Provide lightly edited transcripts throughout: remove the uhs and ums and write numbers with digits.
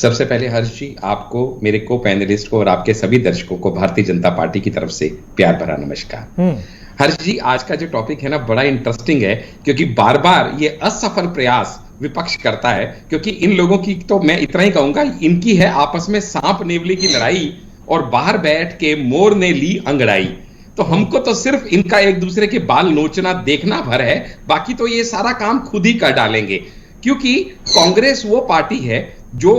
सबसे पहले हर्ष जी, आपको, मेरे को पैनलिस्ट को और आपके सभी दर्शकों को भारतीय जनता पार्टी की तरफ से प्यार भरा नमस्कार। हर्ष जी, आज का जो टॉपिक है ना, बड़ा इंटरेस्टिंग है, क्योंकि बार बार ये असफल प्रयास विपक्ष करता है। क्योंकि इन लोगों की, तो मैं इतना ही कहूंगा, इनकी है आपस में सांप नेवले की लड़ाई, और बाहर बैठ के मोर ने ली अंगड़ाई। तो हमको तो सिर्फ इनका एक दूसरे के बाल नोचना देखना भर है, बाकी तो ये सारा काम खुद ही कर डालेंगे। क्योंकि कांग्रेस वो पार्टी है जो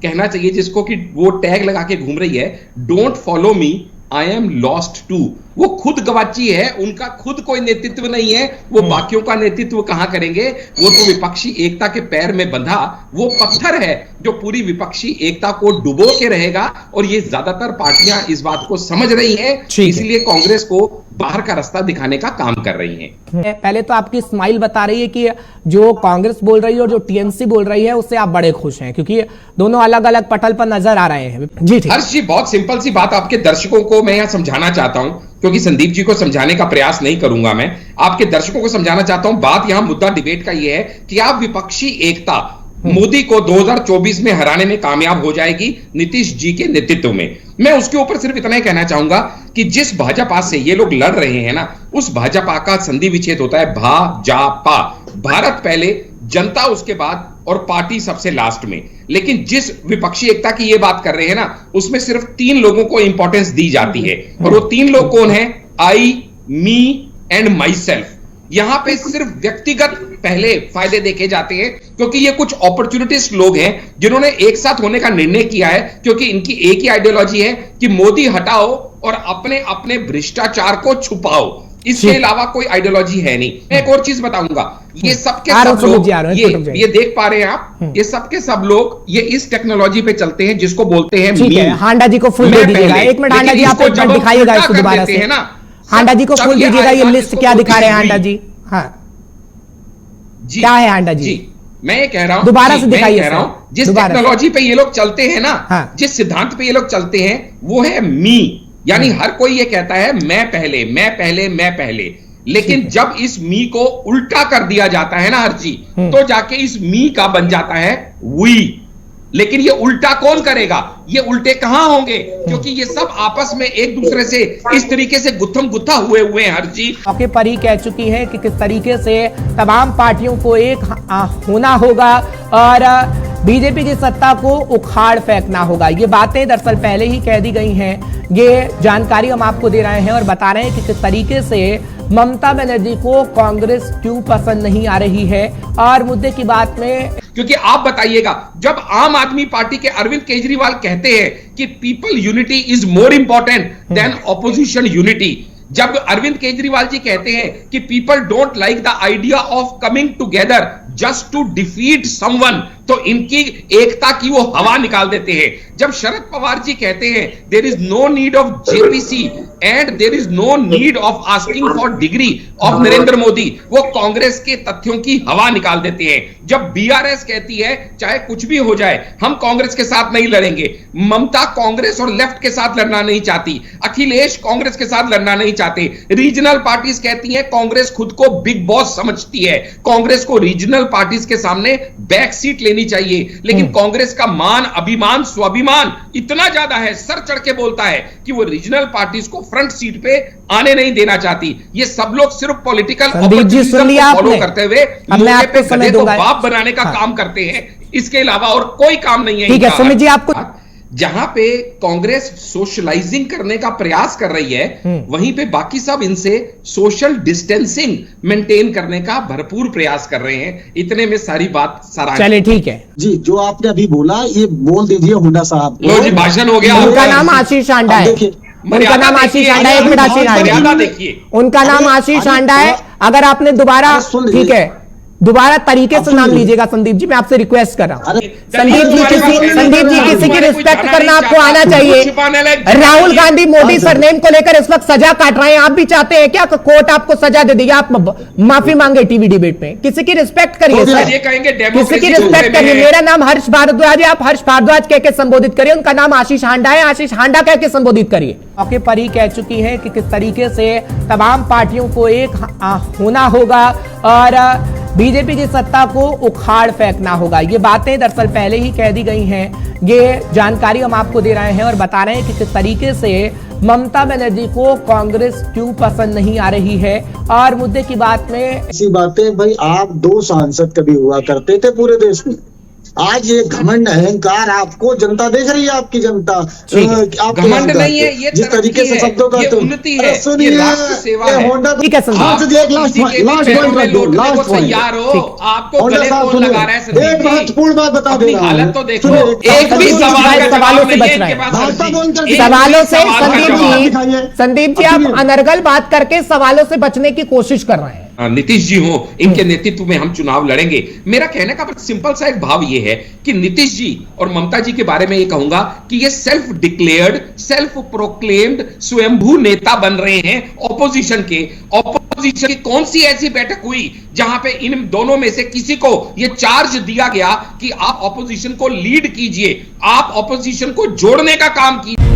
कहना चाहिए जिसको कि वो टैग लगा के घूम रही है, don't follow me, I am lost too. वो खुद गवाची है, उनका खुद कोई नेतृत्व नहीं है, वो बाकियों का नेतृत्व कहां करेंगे। वो तो विपक्षी एकता के पैर में बंधा वो पत्थर है जो पूरी विपक्षी एकता को डुबो के रहेगा, और ये ज्यादातर पार्टियां इस बात को समझ रही हैं, इसलिए कांग्रेस को बाहर का रास्ता दिखाने का काम कर रही हैं। पहले तो आपकी स्माइल बता रही है कि जो कांग्रेस बोल रही है और जो टीएमसी बोल रही है उससे आप बड़े खुश हैं, क्योंकि दोनों अलग अलग पटल पर नजर आ रहे हैं। जी ठीक। हर्ष जी, बहुत सिंपल सी बात आपके दर्शकों को मैं यहां समझाना चाहता हूं, क्योंकि संदीप जी को समझाने का प्रयास नहीं करूंगा, मैं आपके दर्शकों को समझाना चाहता हूं। बात यहां मुद्दा डिबेट का यह है कि आप विपक्षी एकता मोदी को 2024 में हराने में कामयाब हो जाएगी नीतीश जी के नेतृत्व में। मैं उसके ऊपर सिर्फ इतना ही कहना चाहूंगा कि जिस भाजपा से ये लोग लड़ रहे हैं ना, उस भाजपा का संधि विच्छेद होता है भाजपा, भारत पहले, जनता उसके बाद, और पार्टी सबसे लास्ट में। लेकिन जिस विपक्षी एकता की ये बात कर रहे हैं ना, उसमें सिर्फ 3 लोगों को इंपॉर्टेंस दी जाती है, और वो 3 लोग कौन है? आई, मी एंड माई सेल्फ। यहां पे सिर्फ व्यक्तिगत पहले फायदे देखे जाते हैं, क्योंकि ये कुछ अपॉर्चुनिटिस्ट लोग हैं जिन्होंने एक साथ होने का निर्णय किया है, क्योंकि इनकी एक ही आइडियोलॉजी है कि मोदी हटाओ और अपने अपने भ्रष्टाचार को छुपाओ। इसके अलावा कोई आइडियोलॉजी है नहीं। मैं एक और चीज बताऊंगा, ये सबके सब लोग, ये देख पा रहे हैं आप, ये सबके सब लोग ये इस टेक्नोलॉजी पे चलते हैं जिसको बोलते हैं मीम। हांडा जी को फुल दे दीजिएगा, एक मिनट हांडा जी, आप दिखाइएगा इसको दोबारा से ना। हांडा जी को फुल दीजिएगा, ये लिस्ट क्या दिखा रहे हैं हांडा जी? हाँ जी, क्या है हांडा जी? मैं ये कह रहा हूं, दोबारा से दिखाइए। कह रहा हूं जिस टेक्नोलॉजी पे ये लोग चलते हैं ना, जिस सिद्धांत पे ये लोग चलते हैं, वो है मी। यानी हर कोई ये कहता है मैं पहले, मैं पहले, मैं पहले। लेकिन जब इस मी को उल्टा कर दिया जाता है ना हर जी, तो जाके इस मी का बन जाता है वी। लेकिन ये उल्टा कौन करेगा? ये उल्टे कहां होंगे? क्योंकि ये सब आपस में एक दूसरे से इस तरीके से गुत्थम गुत्था हुए हैं हर जी। आपके परी कह चुकी है कि किस तरीके से तमाम पार्टियों को एक होना होगा और बीजेपी की सत्ता को उखाड़ फेंकना होगा। ये बातें दरअसल पहले ही कह दी गई हैं। ये जानकारी हम आपको दे रहे हैं और बता रहे हैं कि किस तरीके से ममता बनर्जी को कांग्रेस क्यों पसंद नहीं आ रही है। और मुद्दे की बात में, क्योंकि आप बताइएगा, जब आम आदमी पार्टी के अरविंद केजरीवाल कहते हैं कि people unity is more important than opposition unity, जब अरविंद केजरीवाल जी कहते हैं कि people don't like the idea of coming together just to defeat someone, तो इनकी एकता की वो हवा निकाल देते हैं। जब शरद पवार जी कहते हैं there is no need of JPC and there is no need of asking for degree of Narendra Modi, वो कांग्रेस के तथ्यों की हवा निकाल देते हैं। जब बीआरएस कहती है चाहे कुछ भी हो जाए हम कांग्रेस के साथ नहीं लड़ेंगे, ममता कांग्रेस और लेफ्ट के साथ लड़ना नहीं चाहती, अखिलेश कांग्रेस के साथ लड़ना नहीं चाहते, रीजनल पार्टीज कहती हैं कांग्रेस खुद को बिग बॉस समझती है, कांग्रेस को रीजनल पार्टीज के सामने बैक सीट लेनी चाहिए। लेकिन कांग्रेस का मान, अभिमान, स्वाभिमान इतना ज्यादा है, सर चढ़ के बोलता है कि वो रीजनल पार्टीज को फ्रंट सीट पे आने नहीं देना चाहती। ये सब लोग सिर्फ पॉलिटिकल अपॉर्चुनिज्म को फॉलो करते हुए लोगों पे गधे को बाप बनाने का काम करते हैं, इसके अलावा और कोई काम नहीं है। ठीक है सुमित जी, आपको जहां पे कांग्रेस सोशलाइजिंग करने का प्रयास कर रही है, वहीं पे बाकी सब इनसे सोशल डिस्टेंसिंग मेंटेन करने का भरपूर प्रयास कर रहे हैं। इतने में सारी बात सारा। चलिए ठीक है जी, जो आपने अभी बोला ये बोल दीजिए हुड्डा साहब। लो जी, भाषण हो गया। उनका नाम आशीष हांडा है, उनका नाम आशीष हांडा है। एक मिनट, आशीष हांडा देखिए, उनका नाम आशीष हांडा है। अगर आपने दोबारा, ठीक है, दोबारा तरीके से नाम लीजिएगा संदीप जी, मैं आपसे रिक्वेस्ट कर रहा हूं। संदीप जी किसी की रिस्पेक्ट करना आपको आना चाहिए। राहुल गांधी मोदी सरनेम को लेकर इस वक्त सजा काट रहे हैं, आप भी चाहते हैं क्या कोर्ट आपको सजा दे देगी? आप माफी मांगे टीवी डिबेट में, किसी की रिस्पेक्ट करिए सर, किसी की रिस्पेक्ट करिए। मेरा नाम हर्ष भारद्वाज है, आप हर्ष भारद्वाज कह के संबोधित करिए। उनका नाम आशीष हांडा है, आशीष हांडा कह के संबोधित करिए। आपके परी कह चुकी है कि किस तरीके से तमाम पार्टियों को एक होना होगा और बीजेपी की सत्ता को उखाड़ फेंकना होगा। ये बातें दरअसल पहले ही कह दी गई हैं। ये जानकारी हम आपको दे रहे हैं और बता रहे हैं कि किस तरीके से ममता बनर्जी को कांग्रेस क्यों पसंद नहीं आ रही है। और मुद्दे की बात में ऐसी बातें भाई, आप 2 सांसद कभी हुआ करते थे पूरे देश में, आज ये घमंड अहंकार आपको जनता देख रही है, आपकी जनता। घमंड नहीं है, ये जिस तरीके से शब्दों का, ये उन्नति है, ये राष्ट्र सेवा है। ठीक है संदीप, एक लास्ट पॉइंट रख दो, लास्ट पॉइंट। आपको गले कौन लगा रहा है संदीप एक महत्वपूर्ण बात बता दे रहा हूं। हालत तो देखो, एक भी सवालों से बच रहे हैं, सवालों से। संदीप जी आप अनर्गल बात करके सवालों से बचने की कोशिश कर रहे हैं। नीतीश जी हो, इनके नेतृत्व में हम चुनाव लड़ेंगे। मेरा कहने का सिंपल सा एक भाव ये है कि नीतीश जी और ममता जी के बारे में ये कहूंगा कि ये सेल्फ डिक्लेयर्ड, सेल्फ प्रोक्लेम्ड स्वयंभू नेता बन रहे हैं ऑपोजिशन के। ऑपोजिशन की कौन सी ऐसी बैठक हुई जहां पे इन दोनों में से किसी को ये चार्ज दिया गया कि आप ऑपोजिशन को लीड कीजिए, आप ऑपोजिशन को जोड़ने का काम कीजिए।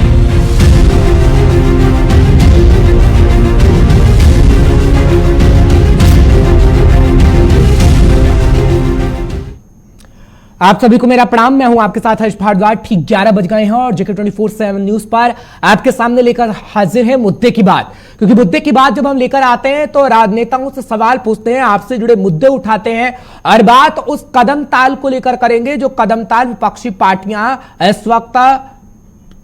आप सभी को मेरा प्रणाम। मैं हूं आपके साथ हर्ष भारद्वाज। ठीक 11 बज गए हैं और जेके 24/7 न्यूज पर आपके सामने लेकर हाजिर है मुद्दे की बात। क्योंकि मुद्दे की बात जब हम लेकर आते हैं तो राजनेताओं से सवाल पूछते हैं, आपसे जुड़े मुद्दे उठाते हैं और बात उस कदम ताल को लेकर करेंगे जो कदम ताल विपक्षी पार्टियां इस वक्त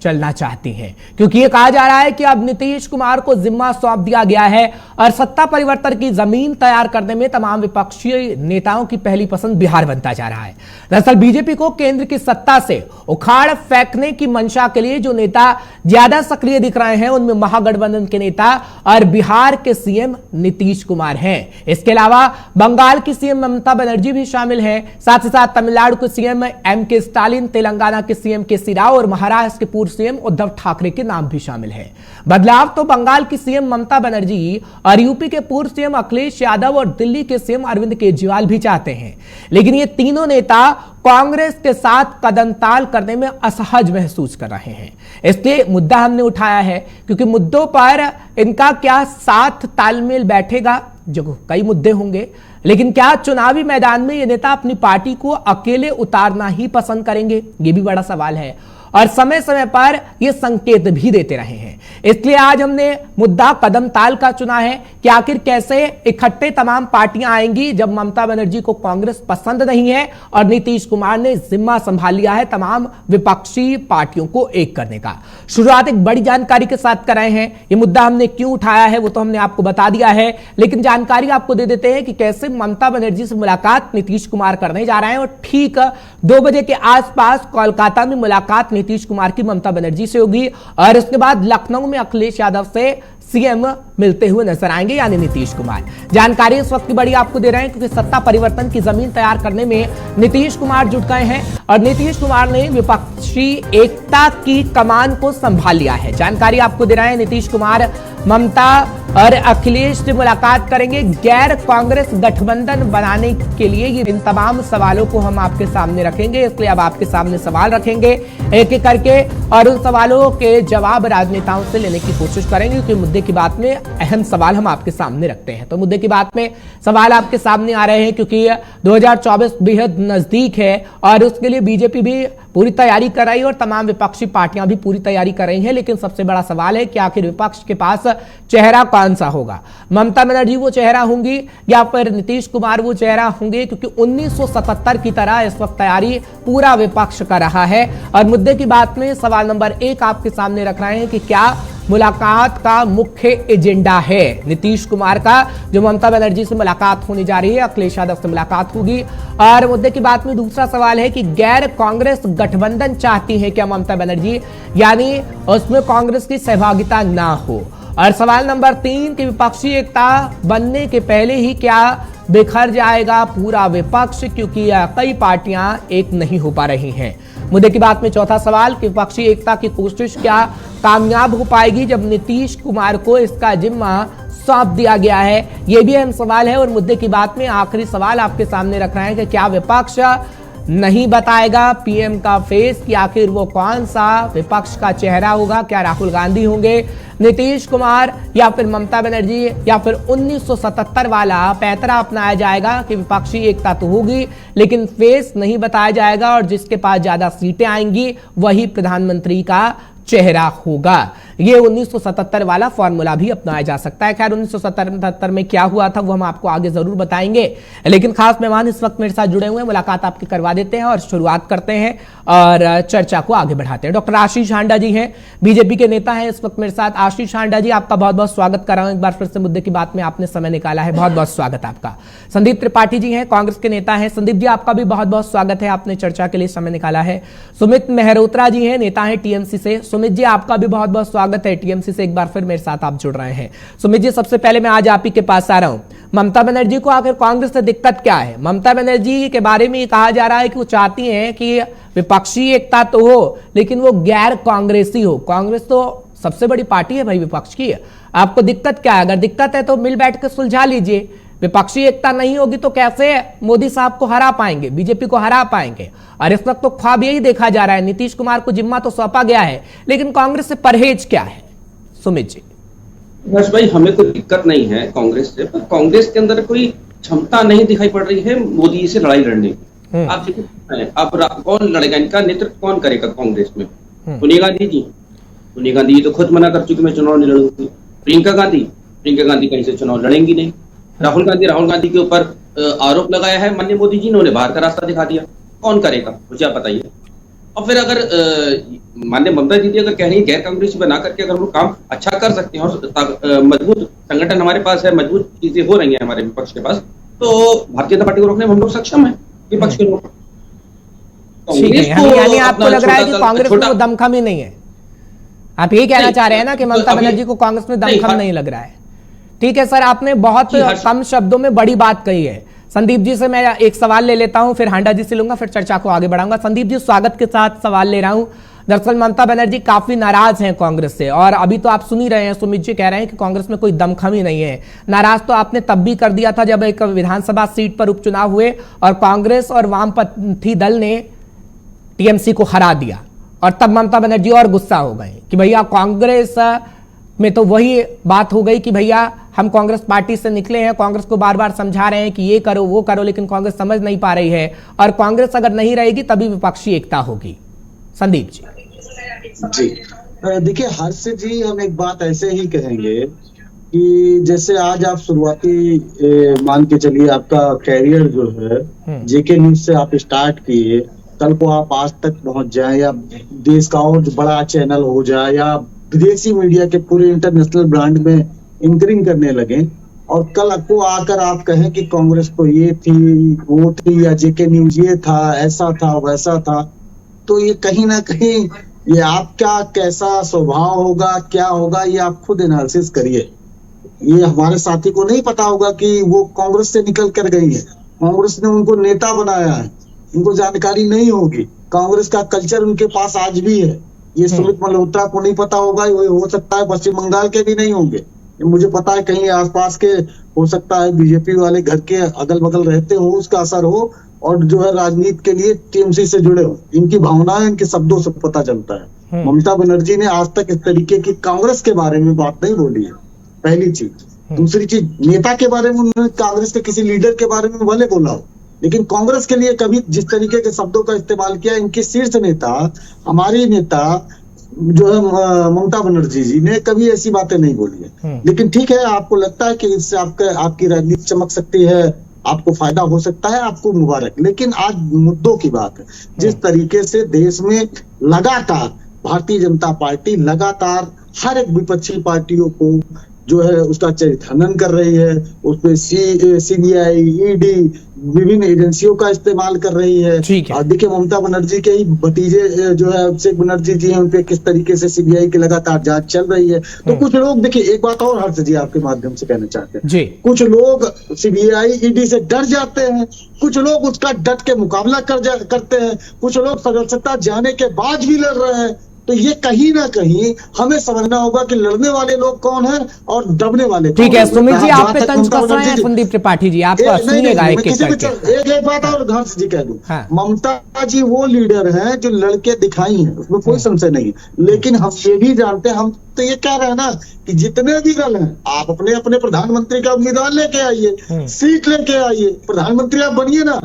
चलना चाहती हैं। क्योंकि ये कहा जा रहा है कि अब नीतीश कुमार को जिम्मा सौंप दिया गया है और सत्ता परिवर्तन की जमीन तैयार करने में तमाम विपक्षी नेताओं की पहली पसंद बिहार बनता जा रहा है। दरअसल बीजेपी को केंद्र की सत्ता से उखाड़ फेंकने की मंशा के लिए जो नेता ज्यादा सक्रिय दिख रहे हैं उनमें महागठबंधन के नेता और बिहार के सीएम नीतीश कुमार हैं। इसके अलावा बंगाल की सीएम ममता बनर्जी भी शामिल हैं। साथ ही साथ तमिलनाडु के सीएम एम.के. स्टालिन, तेलंगाना के सीएम के.सी. राव और महाराष्ट्र के पूर्व सीएम उद्धव ठाकरे के नाम भी शामिल है। बदलाव तो बंगाल की सीएम ममता बनर्जी और यूपी के पूर्व सीएम अखिलेश यादव और दिल्ली के सीएम अरविंद केजरीवाल भी चाहते हैं। लेकिन ये तीनों नेता कांग्रेस के साथ कदम ताल करने में असहज महसूस कर रहे हैं। इसलिए मुद्दा हमने उठाया है क्योंकि मुद्दों पर इनका क्या साथ तालमेल बैठेगा, जो कई मुद्दे होंगे। लेकिन क्या चुनावी मैदान में ये नेता अपनी पार्टी को अकेले उतारना ही पसंद करेंगे, ये भी बड़ा सवाल है। और समय समय पर ये संकेत भी देते रहे हैं। इसलिए आज हमने मुद्दा कदम ताल का चुना है कि आखिर कैसे इकट्ठे तमाम पार्टियां आएंगी जब ममता बनर्जी को कांग्रेस पसंद नहीं है और नीतीश कुमार ने जिम्मा संभाल लिया है तमाम विपक्षी पार्टियों को एक करने का। शुरुआत एक बड़ी जानकारी के साथ कर रहे हैं। ये मुद्दा हमने क्यों उठाया है वो तो हमने आपको बता दिया है, लेकिन जानकारी आपको दे देते हैं कि कैसे ममता बनर्जी से मुलाकात नीतीश कुमार करने जा रहे हैं। और ठीक 2 बजे के आसपास कोलकाता में मुलाकात नीतीश कुमार की ममता बनर्जी से होगी और उसके बाद लखनऊ में अखिलेश यादव से सीएम मिलते हुए नजर आएंगे, यानी नीतीश कुमार। जानकारी इस वक्त की बड़ी आपको दे रहे हैं क्योंकि सत्ता परिवर्तन की जमीन तैयार करने में नीतीश कुमार जुट गए हैं और नीतीश कुमार ने विपक्षी एकता की कमान को संभाल लिया है। जानकारी आपको दे रहे हैं नीतीश कुमार ममता और अखिलेश से मुलाकात करेंगे गैर कांग्रेस गठबंधन बनाने के लिए। ये इन तमाम सवालों को हम आपके सामने रखेंगे, इसलिए अब आपके सामने सवाल रखेंगे एक एक करके और उन सवालों के जवाब राजनेताओं से लेने की कोशिश करेंगे क्योंकि मुद्दे की बात में अहम सवाल हम आपके सामने रखते हैं। तो मुद्दे की बात में सवाल आपके सामने आ रहे हैं क्योंकि 2024 बेहद नजदीक है और उसके लिए बीजेपी भी पूरी तैयारी कर रही है और तमाम विपक्षी पार्टियां भी पूरी तैयारी कर रही हैं। लेकिन सबसे बड़ा सवाल है कि आखिर विपक्ष के पास चेहरा कौन सा होगा। ममता बनर्जी वो चेहरा होंगी या फिर नीतीश कुमार वो चेहरा होंगे, क्योंकि 1977 की तरह इस वक्त तैयारी पूरा विपक्ष कर रहा है। और मुद्दे की बात में सवाल नंबर 1 आपके सामने रख रहे हैं कि क्या मुलाकात का मुख्य एजेंडा है नीतीश कुमार का, जो ममता बनर्जी से मुलाकात होने जा रही है, अखिलेश यादव से मुलाकात होगी। और मुद्दे की बात में दूसरा सवाल है कि गैर कांग्रेस गठबंधन चाहती है क्या ममता बनर्जी, यानी उसमें कांग्रेस की सहभागिता ना हो। और सवाल नंबर 3 कि विपक्षी एकता बनने के पहले ही क्या बिखर जाएगा पूरा विपक्ष, क्योंकि कई पार्टियां एक नहीं हो पा रही हैं। मुद्दे की बात में चौथा सवाल कि विपक्षी एकता की कोशिश क्या कामयाब हो पाएगी जब नीतीश कुमार को इसका जिम्मा सौंप दिया गया है, यह भी अहम सवाल है। और मुद्दे की बात में आखिरी सवाल आपके सामने रख रहे हैं कि क्या विपक्ष नहीं बताएगा पीएम का फेस, कि आखिर वो कौन सा विपक्ष का चेहरा होगा, क्या राहुल गांधी होंगे, नीतीश कुमार या फिर ममता बनर्जी या फिर 1977 वाला पैतरा अपनाया जाएगा कि विपक्षी एकता तो होगी लेकिन फेस नहीं बताया जाएगा और जिसके पास ज्यादा सीटें आएंगी वही प्रधानमंत्री का चेहरा होगा। ये 1977 वाला फॉर्मूला भी अपनाया जा सकता है। खैर 1977 में क्या हुआ था वो हम आपको आगे जरूर बताएंगे, लेकिन खास मेहमान इस वक्त मेरे साथ जुड़े हुए हैं, मुलाकात आपकी करवा देते हैं और शुरुआत करते हैं और चर्चा को आगे बढ़ाते हैं। डॉक्टर आशीष हांडा जी हैं, बीजेपी के नेता हैं इस वक्त मेरे साथ। आशीष हांडा जी, आपका बहुत बहुत स्वागत कर रहा हूं। एक बार फिर से मुद्दे की बात में आपने समय निकाला है, बहुत बहुत स्वागत आपका। संदीप त्रिपाठी जी हैं, कांग्रेस के नेता हैं। संदीप जी, आपका भी बहुत बहुत स्वागत है, आपने चर्चा के लिए समय निकाला है। सुमित मेहरोत्रा जी हैं, नेता है टीएमसी से। सुमित जी, आपका भी बहुत बहुत स्वागत है, टीएमसी से एक बार फिर मेरे साथ आप जुड़ रहे हैं। सुमित जी, सबसे पहले मैं आज आप ही के पास आ रहा हूं। ममता बनर्जी को आखिर कांग्रेस से दिक्कत क्या है? ममता बनर्जी के बारे में कहा जा रहा है कि वो चाहती हैं कि विपक्षी एकता तो हो लेकिन वो गैर कांग्रेसी हो। कांग्रेस तो सबसे बड़ी पार्टी है भाई, विपक्ष की है। आपको दिक्कत क्या है? अगर दिक्कत है तो मिल बैठ कर सुलझा लीजिए। विपक्षी एकता नहीं होगी तो कैसे मोदी साहब को हरा पाएंगे, बीजेपी को हरा पाएंगे? और इस वक्त तो ख्वाब यही देखा जा रहा है, नीतीश कुमार को जिम्मा तो सौंपा गया है लेकिन कांग्रेस से परहेज क्या है? सुमित जी। बस भाई, हमें कोई दिक्कत नहीं है कांग्रेस से, पर कांग्रेस के अंदर कोई क्षमता नहीं दिखाई पड़ रही है मोदी से लड़ाई लड़ने की। आप देखिए, अब कौन लड़ेगा, इनका नेतृत्व कौन करेगा कांग्रेस में? सोनिया गांधी जी। सोनिया गांधी तो खुद मना कर चुकी मैं चुनाव नहीं लड़ूंगी। प्रियंका गांधी कहीं से चुनाव लड़ेंगी नहीं। राहुल गांधी के ऊपर आरोप लगाया है माननीय मोदी जी, उन्होंने बाहर का रास्ता दिखा दिया। कौन करेगा मुझे आप बताइए। और फिर अगर माननीय ममता दीदी अगर कह रही है गैर कांग्रेसी बना करके अगर हम लोग काम अच्छा कर सकते हैं और मजबूत संगठन हमारे पास है, मजबूत चीजें हो रही हैं हमारे विपक्ष के पास, तो भारतीय जनता पार्टी को रोकने में हम लोग सक्षम है, विपक्ष के लोग। यानी आपको लग रहा है कि कांग्रेस में वो दमखम ही नहीं है? आप यही कहना चाह रहे हैं ना कि ममता बनर्जी को कांग्रेस में दमखम नहीं लग रहा है? ठीक है सर, आपने बहुत कम शब्दों में बड़ी बात कही है। संदीप जी से मैं एक सवाल ले लेता हूं, फिर हांडा जी से लूंगा, फिर चर्चा को आगे बढ़ाऊंगा। संदीप जी, स्वागत के साथ सवाल ले रहा हूं। दरअसल ममता बनर्जी काफी नाराज हैं कांग्रेस से और अभी तो आप सुन ही रहे हैं, सुमित जी कह रहे हैं कि कांग्रेस में कोई दमखम ही नहीं है। नाराज तो आपने तब भी कर दिया था जब एक विधानसभा सीट पर उपचुनाव हुए और कांग्रेस और वामपंथी दल ने टीएमसी को हरा दिया और तब ममता बनर्जी और गुस्सा हो गए कि भैया कांग्रेस में तो वही बात हो गई कि भैया हम कांग्रेस पार्टी से निकले हैं, कांग्रेस को बार बार समझा रहे हैं कि ये करो वो करो, लेकिन कांग्रेस समझ नहीं पा रही है और कांग्रेस अगर नहीं रहेगी तभी विपक्षी एकता होगी। संदीप जी। जी देखिए हर्ष जी, हम एक बात ऐसे ही कहेंगे कि जैसे आज आप शुरुआती मान के चलिए आपका कैरियर जो है जेके न्यूज से आप स्टार्ट किए, कल को आप आज तक पहुंच जाए या देश का और बड़ा चैनल हो जाए या विदेशी मीडिया के पूरे इंटरनेशनल ब्रांड में एंकरिंग करने लगे और कल को आकर आप कहें कि कांग्रेस तो ये थी वो थी या जेके न्यूज ये था, ऐसा था वैसा था, तो ये कहीं ना कहीं ये आपका कैसा स्वभाव होगा, क्या होगा, ये आप खुद एनालिसिस करिए। ये हमारे साथी को नहीं पता होगा कि वो कांग्रेस से निकल कर गई है, कांग्रेस ने उनको नेता बनाया है, उनको जानकारी नहीं होगी। कांग्रेस का कल्चर उनके पास आज भी है, ये सुमित मल्होत्रा को नहीं पता होगा, हो सकता है पश्चिम बंगाल के भी नहीं होंगे, मुझे पता है कहीं आसपास के हो सकता है बीजेपी वाले घर के अगल बगल रहते हो, उसका असर हो और जो है राजनीति के लिए टीएमसी से जुड़े हो, इनकी भावनाएं इनके शब्दों से पता चलता है। ममता बनर्जी ने आज तक इस तरीके की कांग्रेस के बारे में बात नहीं बोली है, पहली चीज। दूसरी चीज, नेता के बारे में उन्होंने कांग्रेस के किसी लीडर के बारे में भले बोला हो, लेकिन कांग्रेस के लिए कभी जिस तरीके के शब्दों का इस्तेमाल किया, इनके शीर्ष नेता हमारी नेता जो है ममता बनर्जी जी ने कभी ऐसी बातें नहीं बोली है। लेकिन ठीक है, आपको लगता है कि इससे आपकी राजनीति चमक सकती है, आपको फायदा हो सकता है, आपको मुबारक। लेकिन आज मुद्दों की बात है, जिस तरीके से देश में लगातार भारतीय जनता पार्टी लगातार हर एक विपक्षी पार्टियों को जो है उसका खनन कर रही है, उसमें सीबीआई, ईडी, विभिन्न एजेंसियों का इस्तेमाल कर रही है। और देखिए ममता बनर्जी के ही भतीजे जो है अभिषेक बनर्जी जी हैं, उन पे किस तरीके से सीबीआई की लगातार जांच चल रही है। तो कुछ लोग, देखिए एक बात और हर्ष जी आपके माध्यम से कहना चाहते हैं, कुछ लोग सीबीआई, ईडी से डर जाते हैं, कुछ लोग उसका डट के मुकाबला करते हैं, कुछ लोग सदस्यता जाने के बाद भी लड़ रहे हैं। तो ये कहीं ना कहीं हमें समझना होगा कि लड़ने वाले लोग कौन हैं और दबने वाले कौन ठीक है। सुमित जी, आप पे जहां तक तंज ममता कस रहे हैं बनर्जी संदीप त्रिपाठी जी, आप नहीं, सुनिएगा मैं एक किसी भी करके। एक बात और घास जी कह दूं, हाँ। ममता जी वो लीडर हैं जो लड़के दिखाई हैं, उसमें कोई संशय नहीं है। लेकिन हम ये भी जानते हैं, हम तो ये कह रहे हैं ना कि जितने भी दल हैं, आप अपने अपने प्रधानमंत्री का उम्मीदवार लेके आइए, सीट लेके आइए, प्रधानमंत्री आप बनिए ना,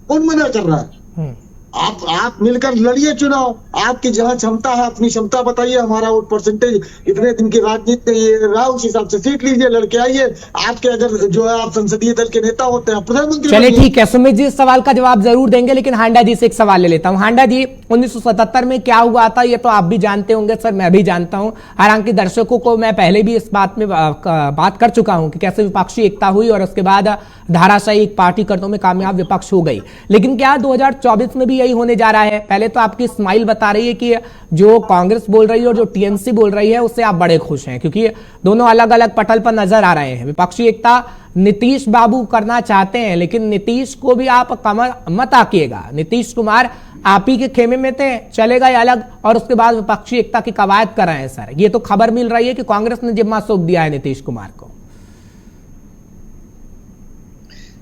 कौन मना कर रहा है? आप मिलकर लड़िए चुनाव, आपकी जहां क्षमता है अपनी क्षमता बताइए, हमारा वोट परसेंटेज इतने दिन की राजनीति रहा, उस हिसाब से सीट लीजिए, लड़के आइए। आपके अगर जो है आप संसदीय दल के नेता होते हैं, प्रधानमंत्री चलिए ठीक है, सुमित जी इस सवाल का जवाब जरूर देंगे, लेकिन हांडा जी से एक सवाल ले लेता हूं। हांडा जी, 1977 में क्या हुआ था ये तो आप भी जानते होंगे सर, मैं भी जानता हूं, हालांकि दर्शकों को मैं पहले भी इस बात में बात कर चुका हूं कि कैसे विपक्षी एकता हुई और उसके बाद धाराशाही एक पार्टी करने में कामयाब विपक्ष हो गई। लेकिन क्या 2024 में भी यही होने जा रहा है? पहले तो आपकी स्माइल बता रही है कि जो कांग्रेस बोल रही है और जो टीएमसी बोल रही है उससे आप बड़े खुश हैं, क्योंकि दोनों अलग अलग पटल पर नजर आ रहे हैं। विपक्षी एकता नीतीश बाबू करना चाहते हैं, लेकिन नीतीश को भी आप कमर मत आकिएगा। नीतीश कुमार आप ही के खेमे में थे, चले गए अलग, और उसके बाद विपक्षी एकता की कवायद कर रहे हैं सर। ये तो खबर मिल रही है कि कांग्रेस ने जिम्मा सौंप दिया है नीतीश कुमार को।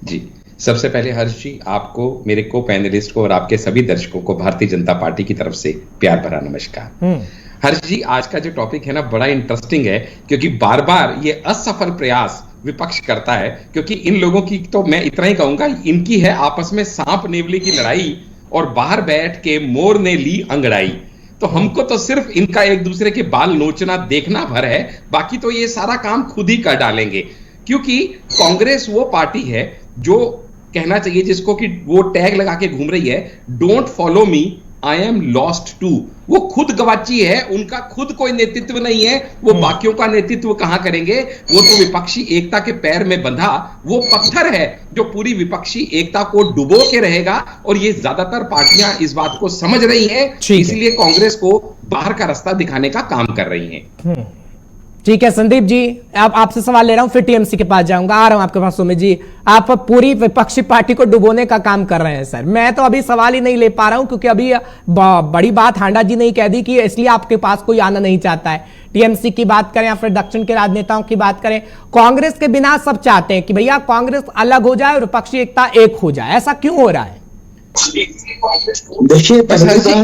जी, सबसे पहले हर्ष जी, आपको, मेरे को पैनलिस्ट को और आपके सभी दर्शकों को भारतीय जनता पार्टी की तरफ से प्यार भरा नमस्कार। हर्ष जी, आज का जो टॉपिक है ना बड़ा इंटरेस्टिंग है, क्योंकि बार बार ये असफल प्रयास विपक्ष करता है, क्योंकि इन लोगों की तो मैं इतना ही कहूंगा, इनकी है आपस में सांप नेवली की लड़ाई, और बाहर बैठ के मोर ने ली अंगड़ाई। तो हमको तो सिर्फ इनका एक दूसरे के बाल नोचना देखना भर है, बाकी तो ये सारा काम खुद ही कर डालेंगे। क्योंकि कांग्रेस वो पार्टी है जो कहना चाहिए जिसको कि वो टैग लगा के घूम रही है, don't follow me, I am lost too. वो खुद गवाची है, उनका खुद कोई नेतृत्व नहीं है, वो बाकियों का नेतृत्व कहां करेंगे? वो तो विपक्षी एकता के पैर में बंधा वो पत्थर है जो पूरी विपक्षी एकता को डुबो के रहेगा, और ये ज्यादातर पार्टियां इस बात को समझ रही हैं, इसलिए कांग्रेस को बाहर का रास्ता दिखाने का काम कर रही हैं। ठीक है संदीप जी, आपसे सवाल ले रहा हूं, फिर टीएमसी के पास जाऊंगा। आ रहा हूं आपके पास सुमित जी। आप पूरी विपक्षी पार्टी को डुबोने का काम कर रहे हैं सर। मैं तो अभी सवाल ही नहीं ले पा रहा हूं, क्योंकि अभी बड़ी बात हांडा जी ने कह दी कि इसलिए आपके पास कोई आना नहीं चाहता है। टीएमसी की बात करें या फिर दक्षिण के राजनेताओं की बात करें, कांग्रेस के बिना सब चाहते हैं कि भैया कांग्रेस अलग हो जाए और विपक्षी एकता एक हो जाए। ऐसा क्यों हो रहा है? देखिए,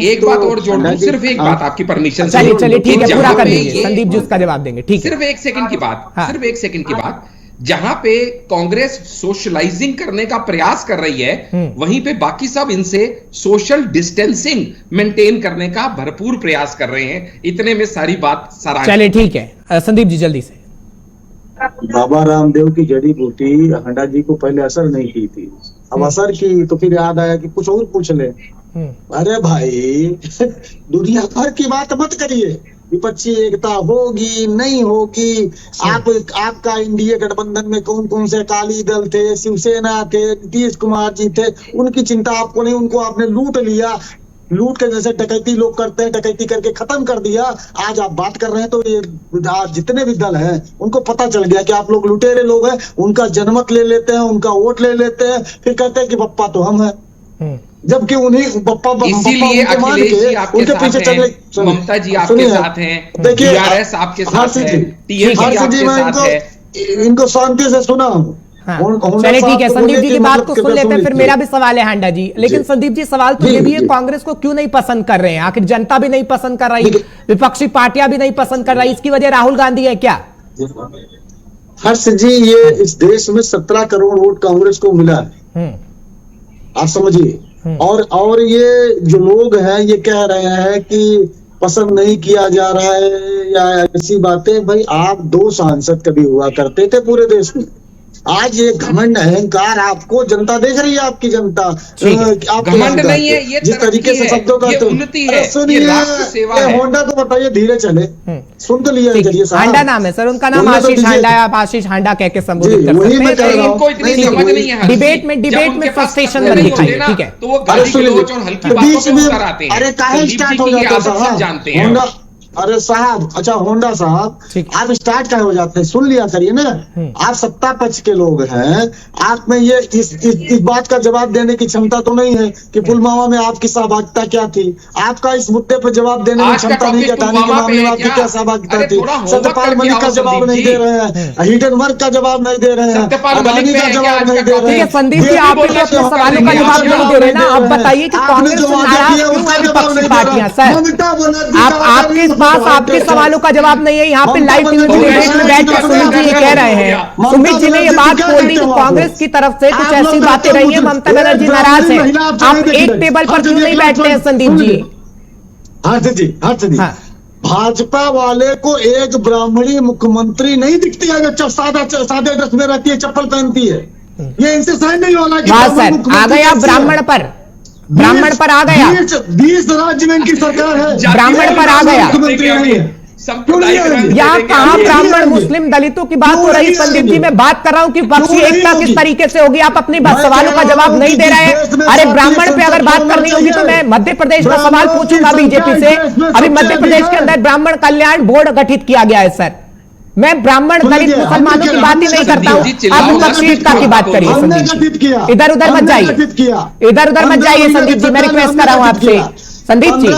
एक बात और जोड़ दूं, सिर्फ एक बात आपकी परमिशन से। चलिए ठीक है, पूरा कर दीजिए, संदीप जी उसका जवाब देंगे। ठीक है, सिर्फ एक सेकंड की बात, सिर्फ एक सेकंड की बात। जहां पे कांग्रेस सोशलाइजिंग करने का प्रयास कर रही है, वहीं पे बाकी सब इनसे सोशल डिस्टेंसिंग मेंटेन करने का भरपूर प्रयास कर रहे हैं। इतने में सारी बात सारा। चलिए ठीक है संदीप जी, जल्दी से। बाबा रामदेव की जड़ी बूटी हांडा जी को पहले असर नहीं की थी, अब असर की तो फिर याद आया कि कुछ और पूछ ले। अरे भाई, दुनिया भर की बात मत करिए, विपक्षी एकता होगी नहीं होगी। आपका इंडिया गठबंधन में कौन कौन से अकाली दल थे, शिवसेना थे, नीतीश कुमार जी थे, उनकी चिंता आपको नहीं, उनको आपने लूट लिया। लूट के जैसे डकैती लोग करते हैं, डकैती करके खत्म कर दिया। आज आप बात कर रहे हैं तो ये आज जितने भी दल हैं उनको पता चल गया कि आप लोग लुटेरे लोग हैं। उनका जनमत ले लेते हैं, उनका वोट ले लेते हैं, फिर कहते हैं कि पप्पा तो हम हैं, जबकि उन्हीं पप्पा इसीलिए अखिलेश जी आपके साथ हैं, ममता जी आपके साथ हैं, बीआरएस आपके साथ है, टीएमसी आपके साथ है। इनको शांति से सुना। चलिए ठीक है, संदीप जी की बात को सुन लेते हैं, फिर मेरा भी सवाल है हांडा जी। लेकिन संदीप जी सवाल तो ये भी है, कांग्रेस को क्यों नहीं पसंद कर रहे हैं? आखिर जनता भी नहीं पसंद कर रही, विपक्षी पार्टियां भी नहीं पसंद कर रही, इसकी वजह राहुल गांधी है क्या? हर्ष जी, ये इस देश में 17 करोड़ वोट कांग्रेस को मिला है, आप समझिए। और ये जो लोग हैं ये कह रहे हैं कि पसंद नहीं किया जा रहा है या ऐसी बातें। भाई, आप 2 सांसद कभी हुआ करते थे पूरे देश में, आज ये घमंड अहंकार आपको जनता देख रही है। आपकी जनता घमंड नहीं है, ये जिस तरीके से शब्दों का उन्नति है, ये राष्ट्र सेवा है। होंडा को बताइए धीरे चले, सुन तो लिया चलिए। हांडा नाम है सर उनका, नाम आशीष हांडा है, आप आशीष हांडा कह के संबोधित कर सकते हैं। इनको इतनी समझ नहीं है, डिबेट में फ्रस्ट्रेशन मत दिखाइए, ठीक है? तो वो गाली गलौज और हल्की बातों पे उतर आते हैं। अरे काहे स्टार्ट हो जाता है, जानते हैं। अरे साहब, अच्छा होंडा साहब, आप स्टार्ट क्या हो जाते हैं, सुन लिया करिए ना। आप सत्ता पक्ष के लोग हैं, आप में ये इस बात का जवाब देने की क्षमता तो नहीं है कि पुलवामा में आपकी सहभागिता क्या थी। आपका इस मुद्दे पर जवाब देने की क्षमता नहीं है, थाने के मामले में आपकी क्या सहभागिता थी। सत्यपाल मलिक का जवाब नहीं दे रहे हैं, हिडनबर्ग का जवाब नहीं दे रहे हैं, अदानी का जवाब नहीं दे रहे हैं। संदीप जी, आप अपने सवालों का जवाब नहीं दे रहे ना। आप बताइए कि कांग्रेस से नाराज क्यों है विपक्षी पार्टियां? सर, आपके सवालों का जवाब नहीं है। यहाँ पे लाइव टीवी डिबेट में बैठ कर सुमित जी ये कह रहे हैं, सुमित जी ने ये बात बोल दी कि कांग्रेस की तरफ से कुछ ऐसी बातें रही है, ममता बनर्जी नाराज है। आप एक टेबल पर क्यों नहीं बैठते हैं संदीप जी? हर्ष जी, भाजपा वाले को एक ब्राह्मणी मुख्यमंत्री नहीं दिखती है जो सादे ड्रेस में रहती है, चप्पल पहनती है। ये इनसे सहन नहीं होना। सर, आ गया ब्राह्मण पर आ गया, 20 राज्य में इनकी सरकार है, ब्राह्मण पर आ गया। यहाँ कहाँ ब्राह्मण मुस्लिम दलितों की बात हो रही? संदीप जी, मैं बात कर रहा हूँ कि विपक्षी एकता किस तरीके से होगी। आप अपने सवालों का जवाब नहीं दे रहे हैं। अरे ब्राह्मण पे अगर बात करनी होगी तो मैं मध्य प्रदेश का सवाल पूछूंगा बीजेपी से। अभी मध्य प्रदेश के अंदर ब्राह्मण कल्याण बोर्ड गठित किया गया है। सर, मैं ब्राह्मण दलित मुसलमानों की बात ही नहीं करता हूँ, आप विपक्षी एकता की बात करिए। संदीप जी, इधर उधर मत जाइए, संदीप जी, मैं रिक्वेस्ट कर रहा हूँ आपसे। संदीप जी,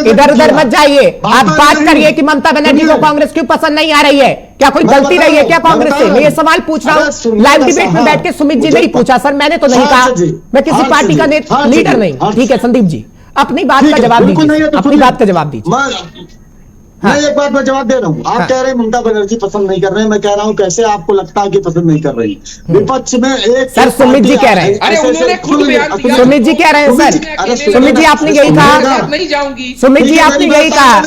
इधर उधर मत जाइए। आप बात करिए कि ममता बनर्जी को कांग्रेस क्यों पसंद नहीं आ रही है? क्या कोई गलती रही है क्या कांग्रेस से? मैं ये सवाल पूछ रहा हूँ। लाइव डिबेट में बैठ के सुमित जी नहीं पूछा सर, मैंने तो नहीं कहा, मैं किसी पार्टी का लीडर नहीं। ठीक है संदीप जी, अपनी बात का जवाब दीजिए, अपनी बात का जवाब दीजिए। मैं एक बात में जवाब दे रहा हूँ। आप कह रहे हैं ममता बनर्जी पसंद नहीं कर रहे हैं, मैं कह रहा हूँ कैसे आपको लगता है कि पसंद नहीं कर रही? विपक्ष में एक सर सुमित जी कह रहे हैं, सुमित जी कह रहे हैं सर, सुमित जी आपने यही कहा, नहीं जाऊंगी सुमित जी आपने यही कहा।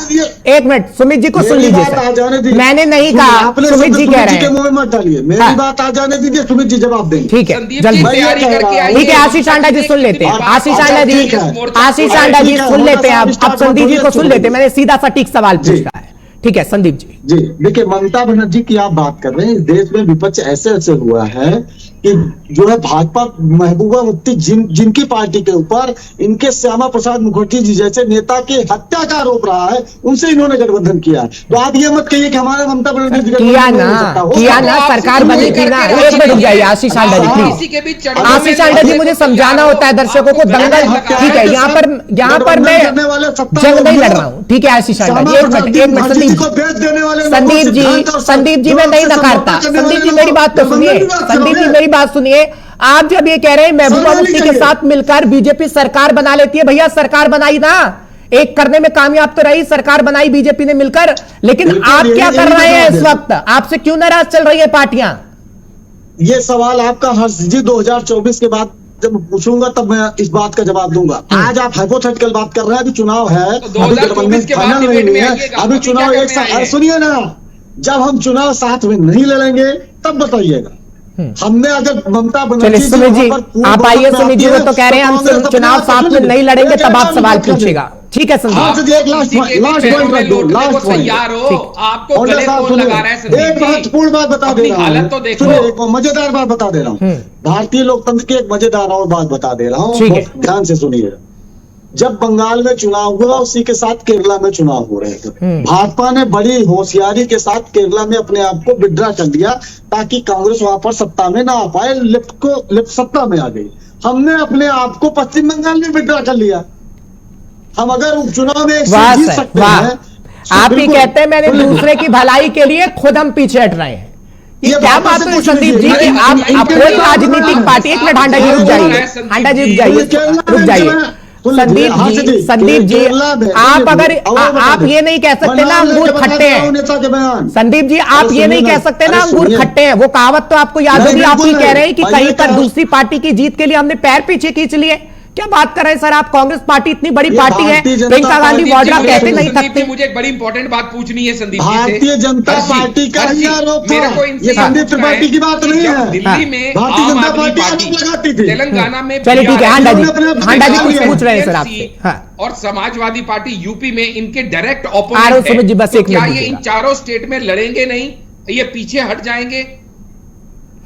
एक मिनट, सुमित जी को सुन लीजिए सर, मैंने नहीं कहा, सुमित जी कह रहे हैं। मुंह में मत डालिए, मेरी बात आ जाने दीजिए, सुमित जी जवाब देंगे। ठीक है, ठीक है, आशीष आंडा जी सुन लेते हैं, आशीष आंडा जी सुन लेते हैं। आप संदीप जी को सुन लेते हैं, मैंने सीधा सटीक सवाल पूछा है। ठीक है संदीप जी। देखिए, ममता बनर्जी की आप बात कर रहे हैं, इस देश में विपक्ष ऐसे हुआ है कि जो है भाजपा महबूबा मुफ्ती जिनकी पार्टी के ऊपर इनके श्यामा प्रसाद मुखर्जी जी जैसे नेता की हत्या का आरोप रहा है, उनसे इन्होंने गठबंधन किया। तो आप ये मत कहिए कि हमारे ममता बनर्जी किया ना सरकार बनी थी ना। एक मिनट रुक जाइए आशीष आंडा जी प्लीज। आशीष आंडा जी, मुझे समझाना होता है दर्शकों को, दंगल ठीक है, यहाँ पर मैं जंग नहीं लड़ रहा हूँ। ठीक है आशीष आंडा जी, एक मिनट संदीप जी मैं नहीं नकारता। संदीप जी मेरी बात तो सुनिए, संदीप जी मेरी बात सुनिए। आप जब ये कह रहे हैं महबूबा मुफ्ती के साथ मिलकर बीजेपी सरकार बना लेती है, भैया सरकार बनाई ना, एक करने में कामयाब तो रही, सरकार बनाई बीजेपी ने मिलकर, लेकिन आप क्या कर रहे हैं इस वक्त? आपसे क्यों नाराज चल रही है पार्टियां? ये सवाल आपका हर्ष जी 2024 के बाद जब पूछूंगा तब मैं इस बात का जवाब दूंगा। आज आप हाइपोथेटिकल बात कर रहे हैं, अभी चुनाव है, अभी गठबंधन फाइनल नहीं हुई है, अभी चुनाव एक साथ। सुनिए ना, जब हम चुनाव साथ में नहीं लड़ेंगे तब बताइएगा। हमने अगर ममता बनर्जी सुमित जी आप आइए, सुमित जी वो तो कह रहे हैं हम चुनाव साथ में नहीं लड़ेंगे, तब आप सवाल पूछेगा। ठीक है संदीप, एक लास्ट पॉइंट आपको एक महत्वपूर्ण बात बता दे रहा हूँ, एक मजेदार बात बता दे रहा हूँ। भारतीय लोकतंत्र की एक मजेदार और बात बता दे रहा हूँ, ध्यान से सुनिए। जब बंगाल में चुनाव हुआ, उसी के साथ केरला में चुनाव हो रहे थे। भाजपा ने बड़ी होशियारी के साथ केरला में अपने आप को विड्रा कर लिया ताकि कांग्रेस वहां पर सत्ता में ना आ पाए, लिफ्ट सत्ता में आ गई। हमने अपने आप को पश्चिम बंगाल में विड्रा कर लिया। हम अगर उपचुनाव में जीत सकते हैं। आप ही कहते हैं मैंने दूसरे की भलाई के लिए खुद हम पीछे हट रहे हैं, ये क्या बात है संदीप जी कि आप कोई राजनीतिक पार्टी। एक मिनट हांडा जी रुक जाइए, हांडा जी रुक जाइए। संदीप जी आप अगर आप ये नहीं कह सकते ना अंगूर खट्टे हैं। संदीप जी आप ये नहीं कह सकते ना अंगूर खट्टे हैं, वो कहावत तो आपको याद होगी। आप ही कह रहे हैं कि कहीं पर दूसरी पार्टी की जीत के लिए हमने पैर पीछे खींच लिए। क्या बात कर रहे हैं सर आप? कांग्रेस पार्टी इतनी बड़ी पार्टी है, प्रियंका गांधी वाड्रा कहते नहीं थकते। मुझे एक बड़ी इंपॉर्टेंट बात पूछनी है संदीप जी से। भारतीय जनता पार्टी का ही आरोप था, ये संदीप त्रिपाठी की बात नहीं है। दिल्ली में भारतीय जनता पार्टी आरोप लगाती थी, तेलंगाना में चलिए ठीक है हांडा जी कुछ पूछ रहे हैं सर आपसे। और समाजवादी पार्टी यूपी में इनके डायरेक्ट ऑपोनेंट है। क्या ये इन चारों स्टेट में लड़ेंगे नहीं, ये पीछे हट जाएंगे?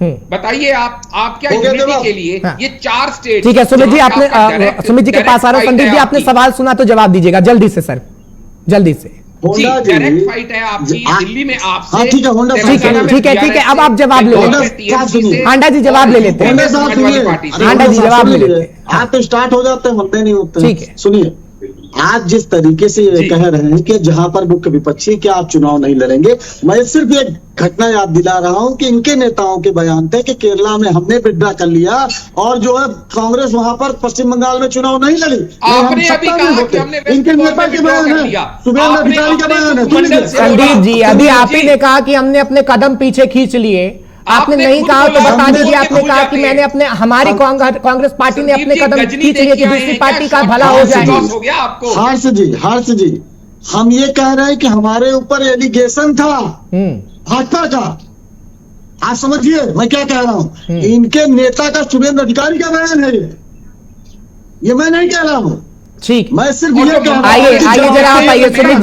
बताइए आप क्या यूनिटी के लिए ये 4 स्टेट। ठीक है सुमित जी, आपने सुमित जी के पास आ रहा हूं। संदीप जी आपने सवाल सुना तो जवाब दीजिएगा जल्दी से सर। जल्दी से। होंडा जी डायरेक्ट फाइट है आपकी दिल्ली में आपसे। हाँ ठीक है, होंडा ठीक है, अब आप जवाब ले लेते हैं। हांडा जी जवाब ले लेते हैं। हांडा जी जवाब ले लेते हैं। आप तो स्टार्ट हो जाते हैं, होते नहीं होते। ठीक है, सुनिए, आज जिस तरीके से ये कह रहे हैं कि जहां पर मुख्य विपक्षी क्या आप चुनाव नहीं लड़ेंगे, मैं सिर्फ एक घटना याद दिला रहा हूं कि इनके नेताओं के बयान थे कि केरला में हमने विड्रा कर लिया और जो है कांग्रेस वहां पर पश्चिम बंगाल में चुनाव नहीं लड़ी। आपने अभी कहा कि हमने इनके नेता के बयान है, सुबह अधिकारी का बयान है। संदीप जी, अभी आप ही ने कहा कि हमने अपने कदम पीछे खींच लिए। आपने नहीं कहा तो बता दीजिए। आपने कहा कि मैंने अपने, हमारी कांग्रेस पार्टी ने अपने कदम खींच लिए कि दूसरी पार्टी का भला हो जाए। हर्ष जी, हम ये कह रहे हैं कि हमारे ऊपर एलिगेशन था भाजपा का। आप समझिए मैं क्या कह रहा हूं। इनके नेता का शुभेंद्र अधिकारी का बयान है ये मैं नहीं कह रहा हूं। ठीक, मैं सिर्फ ये कह रहा हूं। आइए जरा आप आइए सुमित